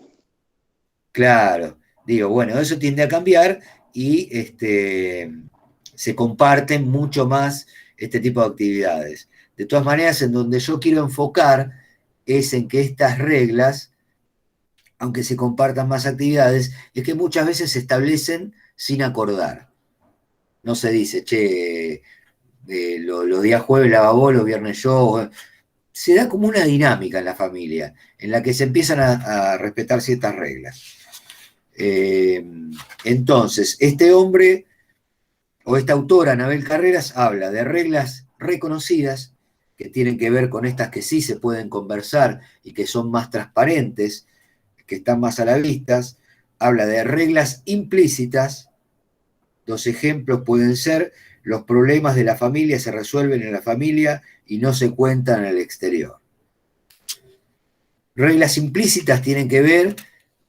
Claro, digo, bueno, eso tiende a cambiar y se comparten mucho más este tipo de actividades. De todas maneras, en donde yo quiero enfocar es en que estas reglas, aunque se compartan más actividades, es que muchas veces se establecen sin acordar. No se dice, che, los días jueves lava vos, los viernes yo. Se da como una dinámica en la familia, en la que se empiezan a respetar ciertas reglas. Entonces, este hombre, o esta autora, Anabel Carreras, habla de reglas reconocidas, que tienen que ver con estas que sí se pueden conversar y que son más transparentes, que están más a la vista. Habla de reglas implícitas. Dos ejemplos pueden ser: los problemas de la familia se resuelven en la familia y no se cuentan en el exterior. Reglas implícitas tienen que ver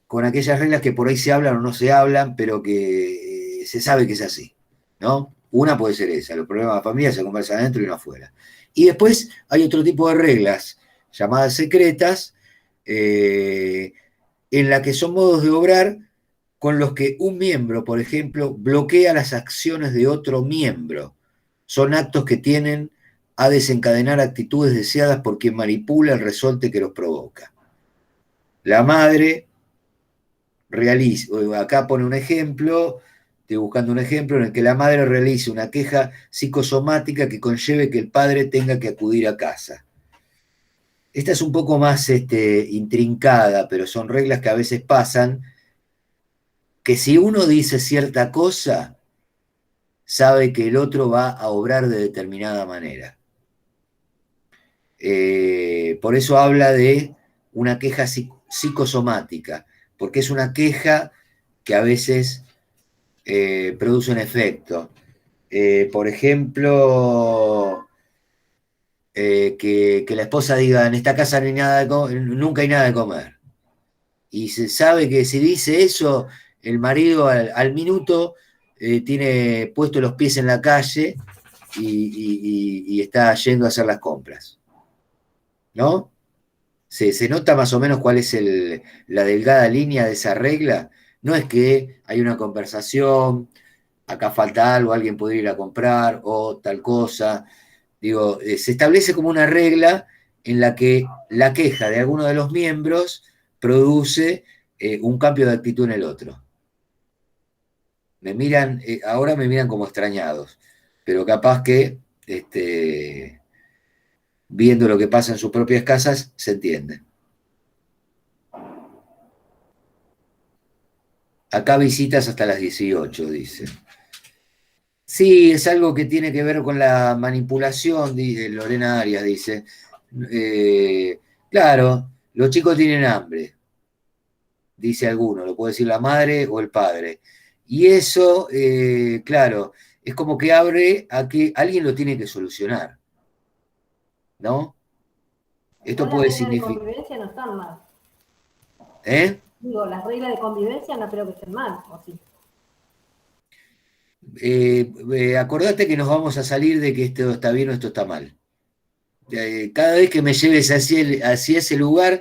con aquellas reglas que por ahí se hablan o no se hablan, pero que se sabe que es así, ¿no? Una puede ser esa, los problemas de la familia se conversan adentro y no afuera. Y después hay otro tipo de reglas, llamadas secretas, en la que son modos de obrar con los que un miembro, por ejemplo, bloquea las acciones de otro miembro. Son actos que tienden a desencadenar actitudes deseadas por quien manipula el resorte que los provoca. La madre realiza, acá pone un ejemplo, estoy buscando un ejemplo en el que la madre realiza una queja psicosomática que conlleve que el padre tenga que acudir a casa. Esta es un poco más intrincada, pero son reglas que a veces pasan, que si uno dice cierta cosa, sabe que el otro va a obrar de determinada manera. Por eso habla de una queja psicosomática, porque es una queja que a veces produce un efecto. Por ejemplo, que la esposa diga, en esta casa no hay nada nunca hay nada de comer. Y se sabe que si dice eso, el marido al minuto tiene puestos los pies en la calle y está yendo a hacer las compras. ¿No? Se nota más o menos cuál es la delgada línea de esa regla. No es que hay una conversación, acá falta algo, alguien puede ir a comprar o tal cosa. Digo, se establece como una regla en la que la queja de alguno de los miembros produce un cambio de actitud en el otro. Ahora me miran como extrañados, pero capaz que viendo lo que pasa en sus propias casas, se entiende. Acá visitas hasta las 18, dice. Sí, es algo que tiene que ver con la manipulación, Lorena Arias dice. Claro, los chicos tienen hambre, dice alguno, lo puede decir la madre o el padre. Y eso, claro, es como que abre a que alguien lo tiene que solucionar, ¿no? Esto puede significar... Las reglas de convivencia no están mal. ¿Eh? Digo, las reglas de convivencia no creo que estén mal, ¿o sí? Acordate que nos vamos a salir de que esto está bien o esto está mal. Cada vez que me lleves hacia ese lugar,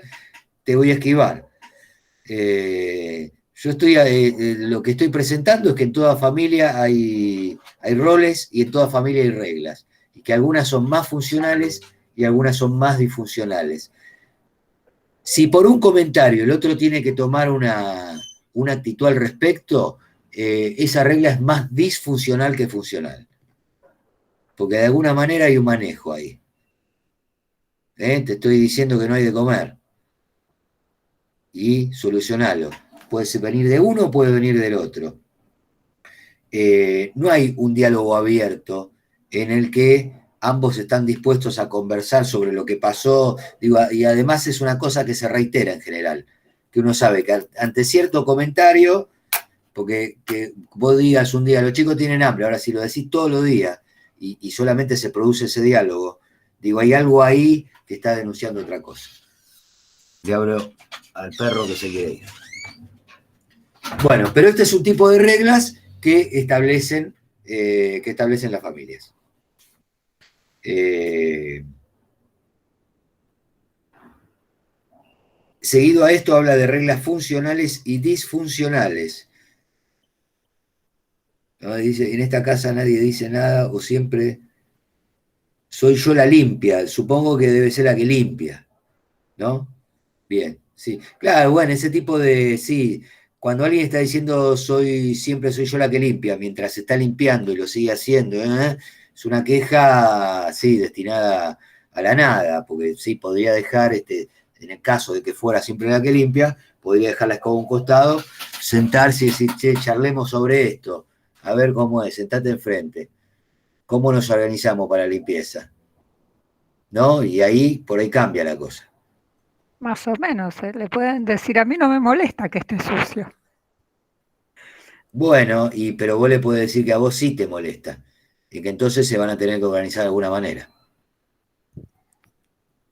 te voy a esquivar. Lo que estoy presentando es que en toda familia hay roles y en toda familia hay reglas, y que algunas son más funcionales y algunas son más disfuncionales. Si por un comentario el otro tiene que tomar una actitud al respecto, esa regla es más disfuncional que funcional. Porque de alguna manera hay un manejo ahí. Te estoy diciendo que no hay de comer. Y solucionalo. Puede venir de uno o puede venir del otro. No hay un diálogo abierto en el que ambos están dispuestos a conversar sobre lo que pasó, y además es una cosa que se reitera en general, que uno sabe que ante cierto comentario, porque que vos digas un día, los chicos tienen hambre, ahora si lo decís todos los días, y solamente se produce ese diálogo, hay algo ahí que está denunciando otra cosa. Le abro al perro que se quiere ir. Bueno, pero este es un tipo de reglas que establecen las familias. Seguido a esto habla de reglas funcionales y disfuncionales. ¿No? Dice, en esta casa nadie dice nada o siempre soy yo la limpia. Supongo que debe ser la que limpia, ¿no? Bien, sí. Claro, bueno, ese tipo de, sí, cuando alguien está diciendo siempre soy yo la que limpia, mientras se está limpiando y lo sigue haciendo, es una queja, sí, destinada a la nada, porque sí, podría dejar, en el caso de que fuera siempre la que limpia, podría dejar la escoba a un costado, sentarse y decir, che, charlemos sobre esto, a ver cómo es, sentate enfrente, cómo nos organizamos para la limpieza, ¿no? Y ahí, por ahí cambia la cosa. Más o menos, le pueden decir, a mí no me molesta que esté sucio. Bueno, pero vos le podés decir que a vos sí te molesta, y que entonces se van a tener que organizar de alguna manera.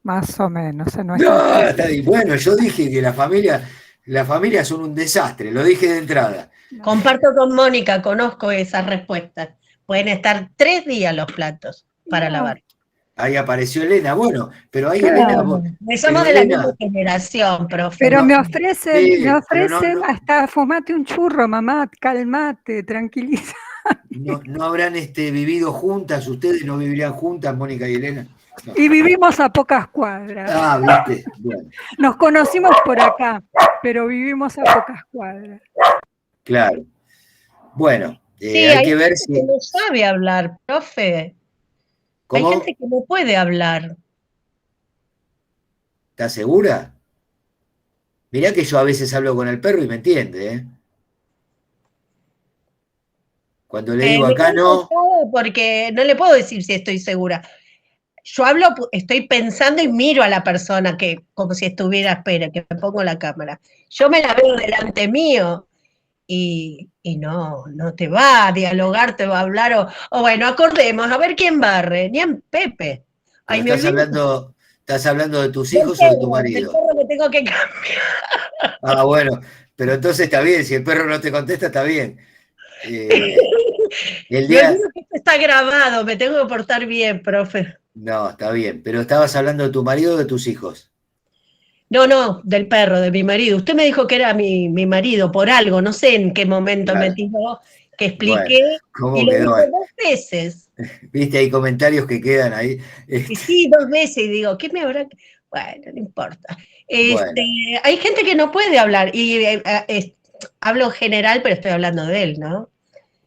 Más o menos. En No, nuestra está bien. Bueno, yo dije que las familias son un desastre, lo dije de entrada. Comparto con Mónica, conozco esas respuestas. Pueden estar 3 días los platos para lavar. Ahí apareció Elena, bueno, pero ahí Claro. Elena... Somos pero de la Elena- misma generación, profe. Pero No, me ofrecen, sí, me pero no, ofrecen hasta fumate un churro, mamá, calmate, tranquiliza. no habrán vivido juntas, ustedes no vivirían juntas, Mónica y Elena. No. Y vivimos a pocas cuadras. Ah, viste, bueno, Nos conocimos por acá, pero vivimos a pocas cuadras. claro. Bueno, Sí, hay hay que ver gente si... que no sabe hablar, profe. ¿Cómo? Hay gente que no puede hablar. ¿Estás segura? Mirá que yo a veces hablo con el perro y me entiende, ¿eh? Cuando le digo Me acá quedo no, callada porque no le puedo decir si estoy segura. Yo hablo, estoy pensando y miro a la persona que, como si estuviera, espera, que me pongo la cámara. Yo me la veo delante mío y no te va a dialogar, te va a hablar, o bueno, acordemos, a ver quién barre, ni en Pepe. Ay, pero me olvido ¿estás hablando de tus del hijos o de tu perro, del marido? perro que tengo que cambiar. Ah, bueno, pero entonces está bien, si el perro no te contesta, está bien. El Me día... olvido que esto está grabado, me tengo que portar bien, profe. No, está bien, pero ¿estabas hablando de tu marido o de tus hijos? No, del perro, de mi marido. Usted me dijo que era mi marido por algo, no sé en qué momento Claro. me tiró, que Bueno, expliqué, ¿cómo y lo quedó? dije 2 veces. Viste, hay comentarios que quedan ahí. Y sí, 2 veces, y digo, ¿qué me habrá...? Bueno, no importa. Bueno, Hay gente que no puede hablar, y hablo en general, pero estoy hablando de él, ¿no?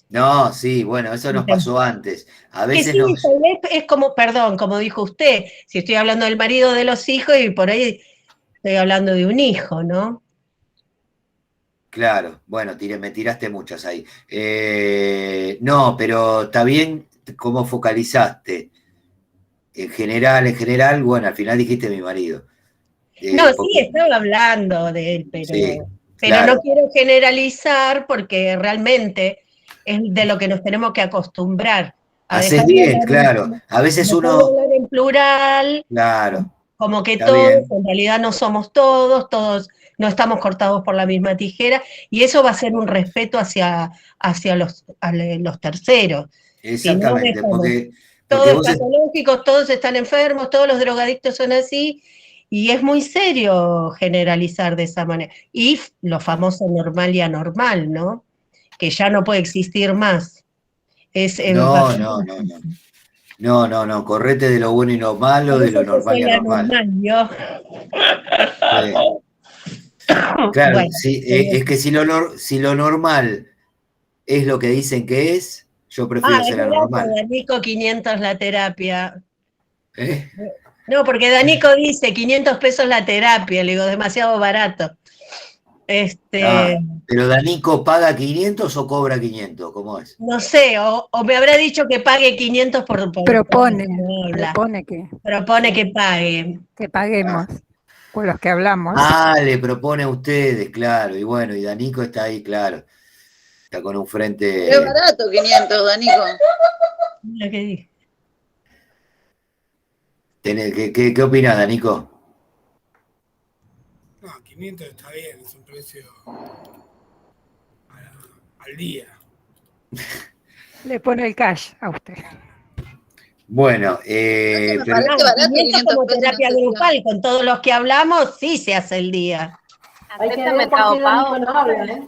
no, sí, bueno, eso nos pasó antes. A Que veces sí, nos... tal vez es como, perdón, como dijo usted, si estoy hablando del marido, de los hijos, y por ahí estoy hablando de un hijo, ¿no? Claro, bueno, me tiraste muchas ahí. No, pero está bien cómo focalizaste. En general, bueno, al final dijiste mi marido. No, sí, Porque- estaba hablando de él, sí, pero claro. no quiero generalizar porque realmente es de lo que nos tenemos que acostumbrar. A Haces dejar de bien, hablar claro. A veces dejar de uno, hablar en plural, claro, como que está todos, bien. en realidad no somos todos no estamos cortados por la misma tijera, y eso va a ser un respeto hacia los terceros. Si no, Exactamente, dejamos, porque todos vos... patológicos, todos están enfermos, todos los drogadictos son así, y es muy serio generalizar de esa manera. Y lo famoso normal y anormal, ¿no? Que ya no puede existir más. Es No, bastante no, correte de lo bueno y lo malo, Por de eso lo yo normal soy y la anormal. normal, yo. Sí. Claro, Bueno, sí, es que si lo normal es lo que dicen que es, yo prefiero es ser verdad que anormal. Danico 500 la terapia. ¿Eh? No, porque Danico dice 500 pesos la terapia, le digo, demasiado barato. Ah, pero Danico paga 500 o cobra 500, ¿cómo es? No sé, o me habrá dicho que pague 500 por Propone que pague. Que paguemos, por los que hablamos. Ah, le propone a ustedes, claro, y bueno, y Danico está ahí, claro. Está con un frente... Es barato 500, Danico. Mira qué dije. ¿Qué opinás, Danico? No, 500 está bien, es un precio al día. Le pone el cash a usted. Bueno, Me pero... parece barato 500 como 500 pesos terapia en una grupal, sesión. con todos los que hablamos, sí se hace el día. Hay que ¿Acepta ver por Mercado qué Danico Pago? no habla, ¿eh?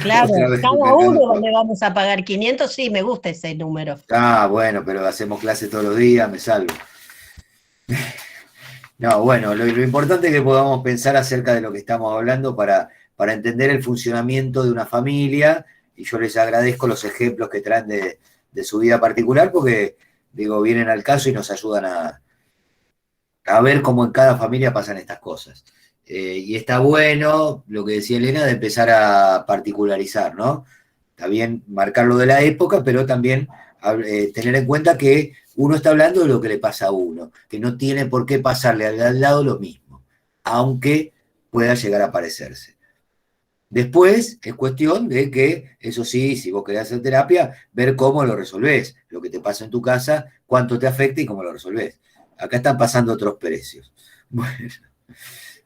Claro, Otra vez cada Mercado uno Pago. le vamos a pagar 500, sí, me gusta ese número. Ah, bueno, pero hacemos clase todos los días, me salvo. No, bueno, lo importante es que podamos pensar acerca de lo que estamos hablando para entender el funcionamiento de una familia, y yo les agradezco los ejemplos que traen de su vida particular, porque, digo, vienen al caso y nos ayudan a ver cómo en cada familia pasan estas cosas. Y está bueno, lo que decía Elena, de empezar a particularizar, ¿no? Está bien marcar lo de la época, pero también tener en cuenta que uno está hablando de lo que le pasa a uno, que no tiene por qué pasarle al lado lo mismo, aunque pueda llegar a parecerse. Después es cuestión de que, eso sí, si vos querés hacer terapia, ver cómo lo resolvés, lo que te pasa en tu casa, cuánto te afecta y cómo lo resolvés. Acá están pasando otros precios. Bueno.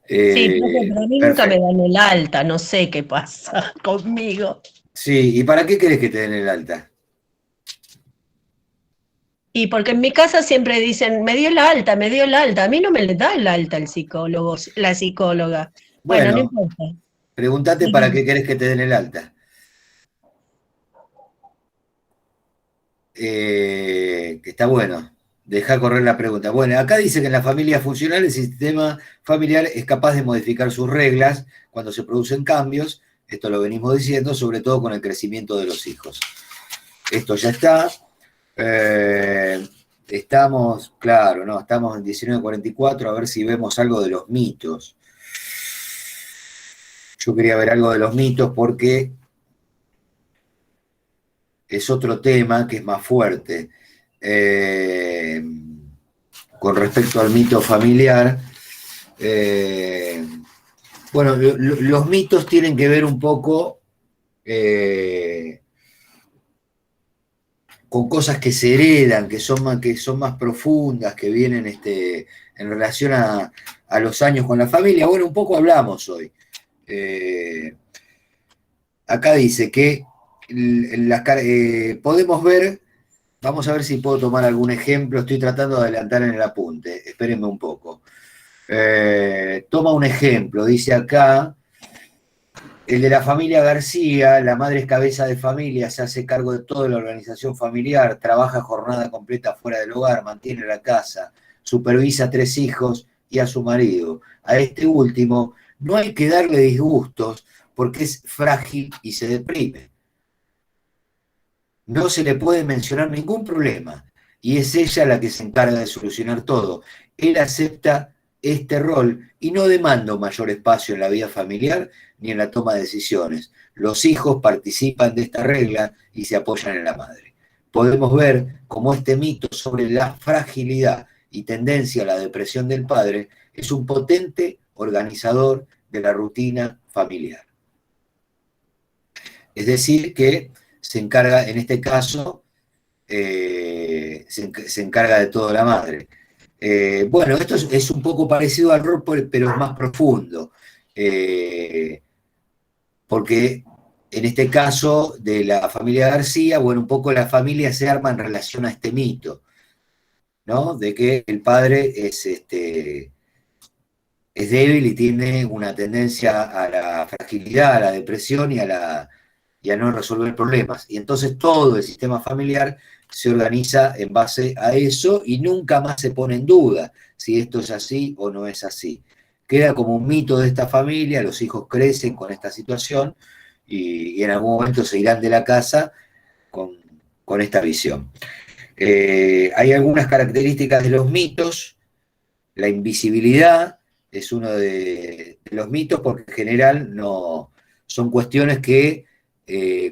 Sí, pero a mí nunca Perfecto. me dan el alta, no sé qué pasa conmigo. Sí, ¿y para qué querés que te den el alta? Y porque en mi casa siempre dicen, me dio la alta, me dio la alta. A mí no me le da el alta el psicólogo, la psicóloga. Bueno, no Bueno, importa. pregúntate para qué querés que te den el alta. Que está bueno. Deja correr la pregunta. Bueno, acá dice que en la familia funcional el sistema familiar es capaz de modificar sus reglas cuando se producen cambios. Esto lo venimos diciendo, sobre todo con el crecimiento de los hijos. Esto ya está. Estamos, claro, ¿no? Estamos en 1944, a ver si vemos algo de los mitos. Yo quería ver algo de los mitos porque es otro tema que es más fuerte. Con respecto al mito familiar, bueno, los mitos tienen que ver un poco con cosas que se heredan, que son más profundas, que vienen en relación a los años con la familia. Bueno, un poco hablamos hoy. Acá dice que podemos ver, vamos a ver si puedo tomar algún ejemplo, estoy tratando de adelantar en el apunte, espérenme un poco. Toma un ejemplo, dice acá, el de la familia García, la madre es cabeza de familia, se hace cargo de toda la organización familiar, trabaja jornada completa fuera del hogar, mantiene la casa, supervisa a 3 hijos y a su marido. A este último no hay que darle disgustos porque es frágil y se deprime. No se le puede mencionar ningún problema y es ella la que se encarga de solucionar todo. Él acepta este rol y no demanda un mayor espacio en la vida familiar ni en la toma de decisiones. Los hijos participan de esta regla y se apoyan en la madre. Podemos ver cómo este mito sobre la fragilidad y tendencia a la depresión del padre es un potente organizador de la rutina familiar. Es decir, que se encarga, en este caso, se encarga de todo la madre. Bueno, esto es un poco parecido al rol, pero es más profundo. Porque en este caso de la familia García, bueno, un poco la familia se arma en relación a este mito, ¿no? De que el padre es débil y tiene una tendencia a la fragilidad, a la depresión y a no resolver problemas. Y entonces todo el sistema familiar se organiza en base a eso y nunca más se pone en duda si esto es así o no es así. Queda como un mito de esta familia, los hijos crecen con esta situación y en algún momento se irán de la casa con esta visión. Hay algunas características de los mitos. La invisibilidad es uno de los mitos porque en general no son cuestiones que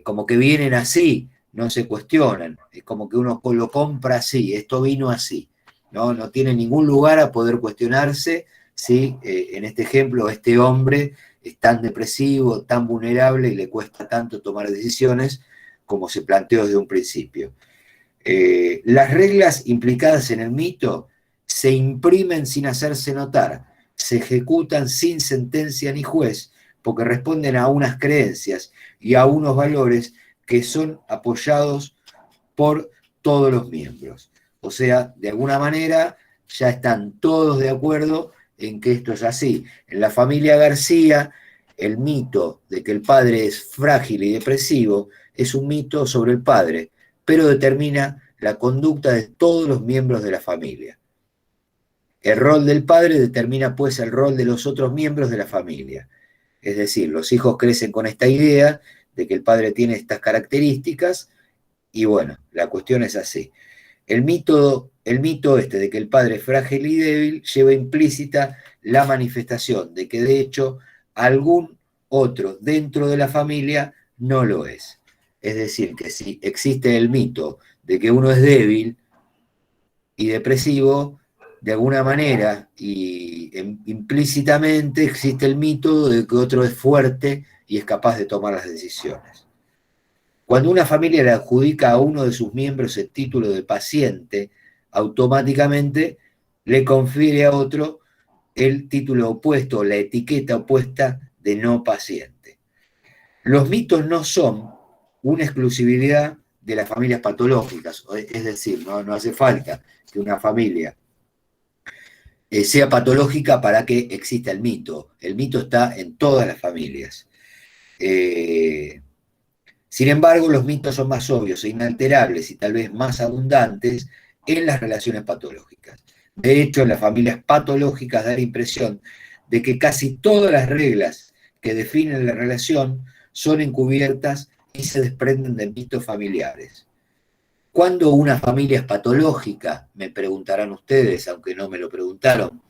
como que vienen así, no se cuestionan, es como que uno lo compra así, esto vino así, no tiene ningún lugar a poder cuestionarse si en este ejemplo este hombre es tan depresivo, tan vulnerable y le cuesta tanto tomar decisiones como se planteó desde un principio. Las reglas implicadas en el mito se imprimen sin hacerse notar, se ejecutan sin sentencia ni juez, porque responden a unas creencias y a unos valores que son apoyados por todos los miembros. O sea, de alguna manera ya están todos de acuerdo en que esto es así. En la familia García, el mito de que el padre es frágil y depresivo es un mito sobre el padre, pero determina la conducta de todos los miembros de la familia. El rol del padre determina pues el rol de los otros miembros de la familia. Es decir, los hijos crecen con esta idea de que el padre tiene estas características y bueno, la cuestión es así. El mito de que el padre es frágil y débil lleva implícita la manifestación de que de hecho algún otro dentro de la familia no lo es. Es decir, que si existe el mito de que uno es débil y depresivo, de alguna manera y implícitamente existe el mito de que otro es fuerte y es capaz de tomar las decisiones. Cuando una familia le adjudica a uno de sus miembros el título de paciente, automáticamente le confiere a otro el título opuesto, la etiqueta opuesta de no paciente. Los mitos no son una exclusividad de las familias patológicas, es decir, no hace falta que una familia sea patológica para que exista el mito. El mito está en todas las familias. Sin embargo, los mitos son más obvios e inalterables y tal vez más abundantes en las relaciones patológicas. De hecho, en las familias patológicas da la impresión de que casi todas las reglas que definen la relación son encubiertas y se desprenden de mitos familiares. ¿Cuándo una familia es patológica? Me preguntarán ustedes, aunque no me lo preguntaron.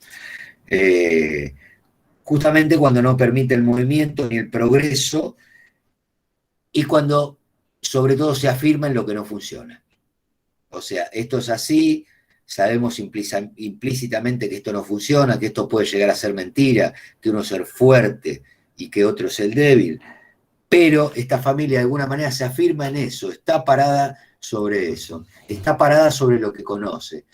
Justamente cuando no permite el movimiento ni el progreso y cuando, sobre todo, se afirma en lo que no funciona. O sea, esto es así, sabemos implícitamente que esto no funciona, que esto puede llegar a ser mentira, que uno es el fuerte y que otro es el débil, pero esta familia de alguna manera se afirma en eso, está parada sobre eso, está parada sobre lo que conoce.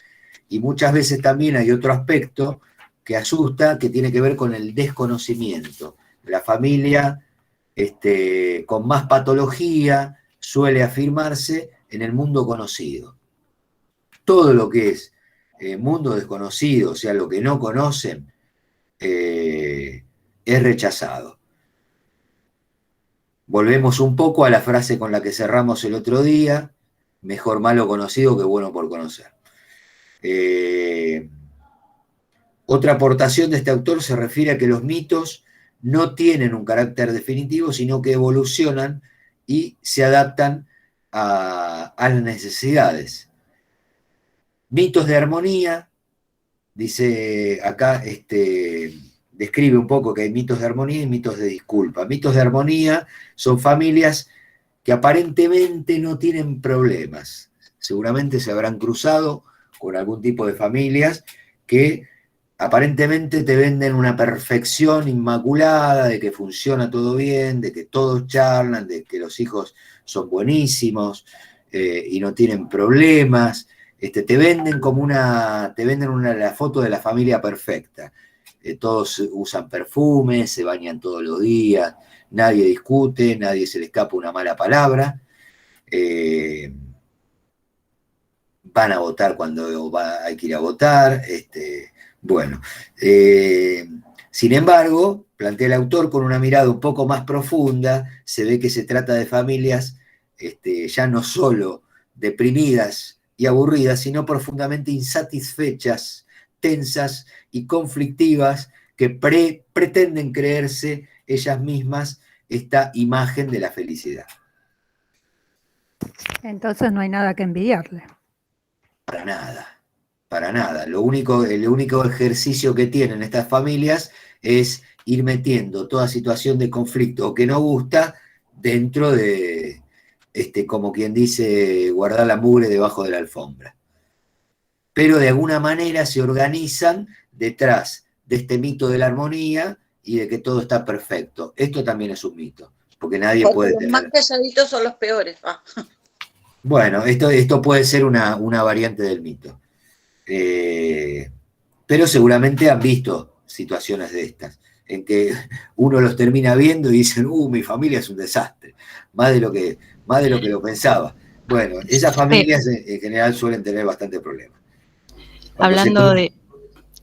Y muchas veces también hay otro aspecto que asusta, que tiene que ver con el desconocimiento. La familia con más patología suele afirmarse en el mundo conocido. Todo lo que es mundo desconocido, o sea, lo que no conocen, es rechazado. Volvemos un poco a la frase con la que cerramos el otro día, mejor malo conocido que bueno por conocer. Otra aportación de este autor se refiere a que los mitos no tienen un carácter definitivo, sino que evolucionan y se adaptan a las necesidades. Mitos de armonía, dice acá, describe un poco que hay mitos de armonía y mitos de disculpa. Mitos de armonía son familias que aparentemente no tienen problemas. Seguramente se habrán cruzado con algún tipo de familias que aparentemente te venden una perfección inmaculada, de que funciona todo bien, de que todos charlan, de que los hijos son buenísimos y no tienen problemas. Te venden la foto de la familia perfecta. Todos usan perfumes, se bañan todos los días, nadie discute, nadie se le escapa una mala palabra. Van a votar cuando hay que ir a votar. Bueno, sin embargo, plantea el autor con una mirada un poco más profunda, se ve que se trata de familias ya no solo deprimidas y aburridas, sino profundamente insatisfechas, tensas y conflictivas, que pretenden creerse ellas mismas esta imagen de la felicidad. Entonces no hay nada que envidiarle. Para nada. Para nada. El único ejercicio que tienen estas familias es ir metiendo toda situación de conflicto o que no gusta dentro de, como quien dice, guardar la mugre debajo de la alfombra. Pero de alguna manera se organizan detrás de este mito de la armonía y de que todo está perfecto. Esto también es un mito, porque nadie puede tener... Los más calladitos son los peores. Bueno, esto puede ser una variante del mito. Pero seguramente han visto situaciones de estas, en que uno los termina viendo y dicen, mi familia es un desastre, más de lo que lo pensaba. Bueno, esas familias en general suelen tener bastante problemas. Hablando de...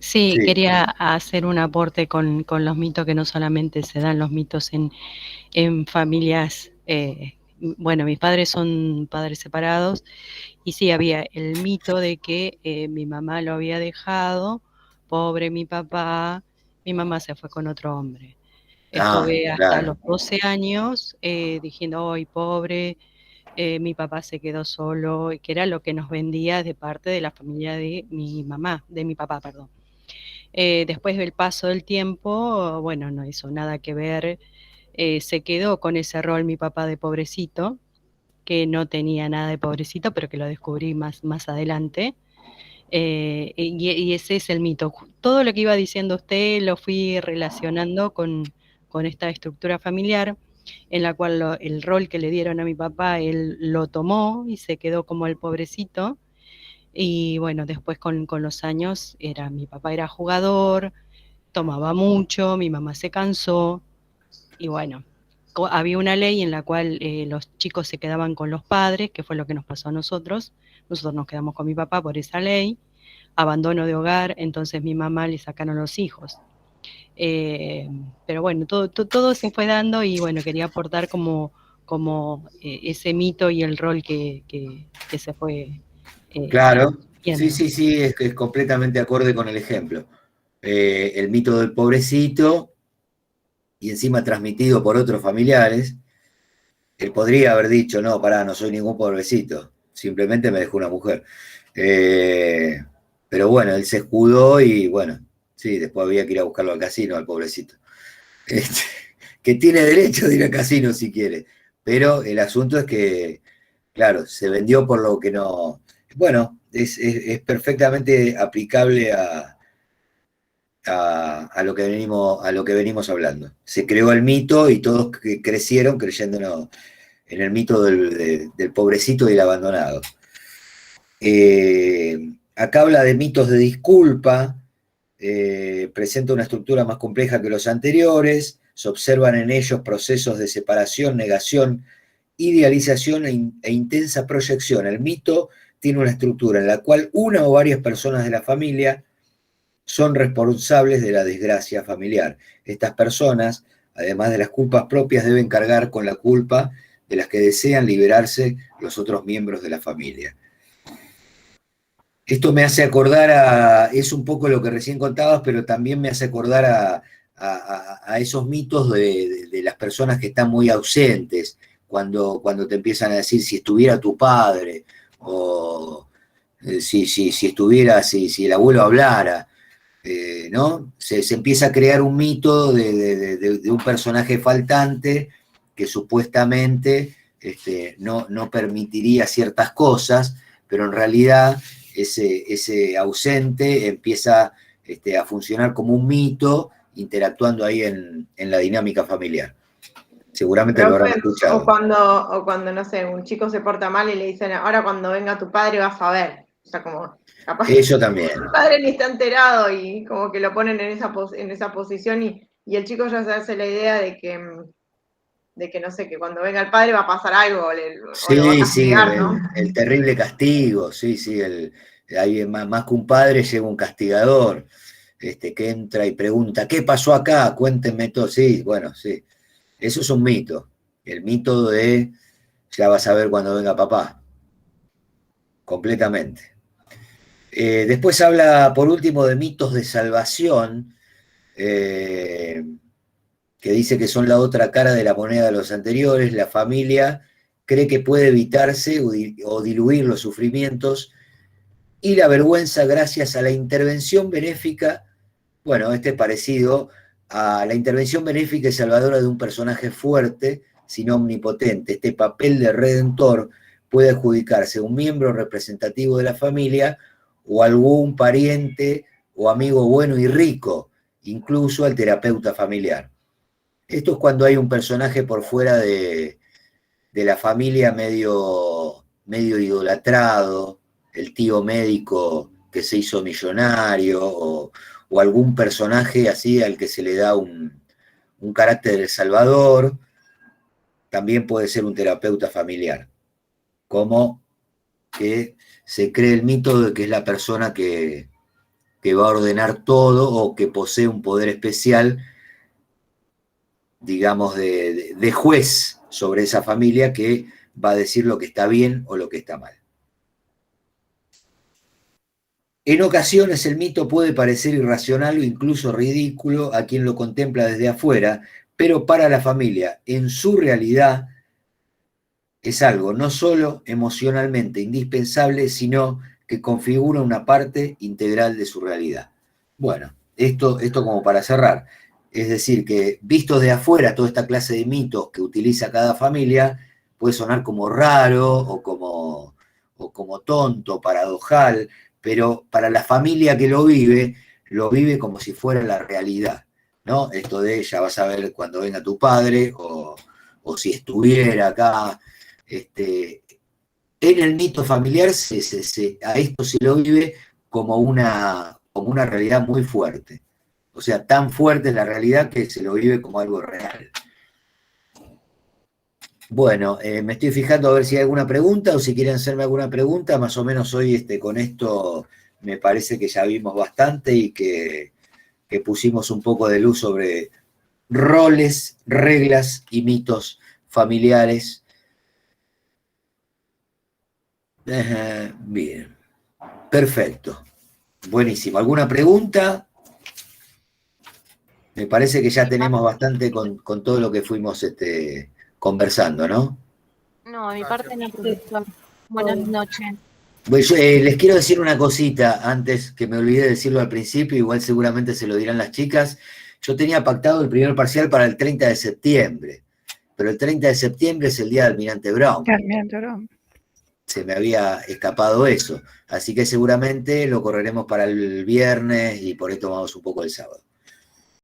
Sí, quería hacer un aporte con los mitos, que no solamente se dan los mitos en familias... bueno, mis padres son padres separados y sí había el mito de que mi mamá lo había dejado, pobre mi papá, mi mamá se fue con otro hombre. Estuve hasta los 12 años diciendo, ¡ay, pobre! Mi papá se quedó solo, que era lo que nos vendía de parte de la familia de mi mamá, de mi papá, perdón. Después del paso del tiempo, bueno, no hizo nada que ver. Se quedó con ese rol mi papá de pobrecito, que no tenía nada de pobrecito, pero que lo descubrí más adelante. Y ese es el mito. Todo lo que iba diciendo usted lo fui relacionando con esta estructura familiar, en la cual el rol que le dieron a mi papá, él lo tomó y se quedó como el pobrecito. Y bueno, después con los años, mi papá era jugador, tomaba mucho, mi mamá se cansó, y bueno, había una ley en la cual los chicos se quedaban con los padres, que fue lo que nos pasó a nosotros. Nosotros nos quedamos con mi papá por esa ley, abandono de hogar, entonces mi mamá le sacaron los hijos. Pero bueno, todo se fue dando, y bueno, quería aportar como ese mito y el rol que se fue. Claro, viendo. sí, es completamente acorde con el ejemplo. El mito del pobrecito, y encima transmitido por otros familiares. Él podría haber dicho, no, pará, no soy ningún pobrecito, simplemente me dejó una mujer. Pero bueno, él se escudó y bueno, sí, después había que ir a buscarlo al casino, al pobrecito. Que tiene derecho de ir al casino si quiere, pero el asunto es que, claro, se vendió por lo que no... Bueno, es perfectamente aplicable a lo que venimos hablando. Se creó el mito y todos crecieron creyendo en el mito del pobrecito y el abandonado. Acá habla de mitos de disculpa, presenta una estructura más compleja que los anteriores, se observan en ellos procesos de separación, negación, idealización e intensa proyección. El mito tiene una estructura en la cual una o varias personas de la familia son responsables de la desgracia familiar. Estas personas, además de las culpas propias, deben cargar con la culpa de las que desean liberarse los otros miembros de la familia. Esto me hace acordar es un poco lo que recién contabas, pero también me hace acordar a esos mitos de las personas que están muy ausentes, cuando te empiezan a decir si estuviera tu padre, o si el abuelo hablara. ¿No? Se empieza a crear un mito de un personaje faltante que supuestamente no permitiría ciertas cosas, pero en realidad ese ausente empieza a funcionar como un mito, interactuando ahí en la dinámica familiar. Seguramente lo habrán escuchado. O cuando, no sé, un chico se porta mal y le dicen, ahora cuando venga tu padre vas a ver. O sea, como... Capaz eso también. El padre ni está enterado y como que lo ponen en esa posición y el chico ya se hace la idea de que no sé, que cuando venga el padre va a pasar algo o lo va a castigar, ¿no? El terrible castigo, hay más que un padre llega un castigador, que entra y pregunta, ¿qué pasó acá? Cuéntenme todo. Sí, bueno, sí. Eso es un mito. El mito de ya vas a ver cuando venga papá. Completamente. Después habla, por último, de mitos de salvación, que dice que son la otra cara de la moneda de los anteriores. La familia cree que puede evitarse o diluir los sufrimientos y la vergüenza gracias a la intervención benéfica. Bueno, es parecido a la intervención benéfica y salvadora de un personaje fuerte, sino omnipotente. Este papel de redentor puede adjudicarse a un miembro representativo de la familia o algún pariente o amigo bueno y rico, incluso al terapeuta familiar. Esto es cuando hay un personaje por fuera de la familia medio idolatrado, el tío médico que se hizo millonario, o algún personaje así al que se le da un carácter de salvador. También puede ser un terapeuta familiar, como que se cree el mito de que es la persona que va a ordenar todo o que posee un poder especial, digamos, de juez sobre esa familia, que va a decir lo que está bien o lo que está mal. En ocasiones el mito puede parecer irracional o incluso ridículo a quien lo contempla desde afuera, pero para la familia, en su realidad, es algo no solo emocionalmente indispensable, sino que configura una parte integral de su realidad. Bueno, esto como para cerrar. Es decir, que vistos de afuera, toda esta clase de mitos que utiliza cada familia puede sonar como raro o como tonto, paradojal, pero para la familia que lo vive como si fuera la realidad, ¿no? Esto de ya vas a ver cuando venga tu padre, o si estuviera acá. En el mito familiar a esto se lo vive como una realidad muy fuerte. O sea, tan fuerte es la realidad que se lo vive como algo real. Bueno, me estoy fijando a ver si hay alguna pregunta o si quieren hacerme alguna pregunta. Más o menos hoy con esto me parece que ya vimos bastante y que pusimos un poco de luz sobre roles, reglas y mitos familiares. Bien, perfecto, buenísimo. ¿Alguna pregunta? Me parece que ya tenemos bastante con todo lo que fuimos conversando, ¿no? No, a mi parte no, profesor. Buenas noches. Pues les quiero decir una cosita antes, que me olvidé de decirlo al principio, igual seguramente se lo dirán las chicas. Yo tenía pactado el primer parcial para el 30 de septiembre, pero el 30 de septiembre es el día de Almirante Brown. Almirante Brown. Se me había escapado eso, así que seguramente lo correremos para el viernes y por ahí tomamos un poco el sábado.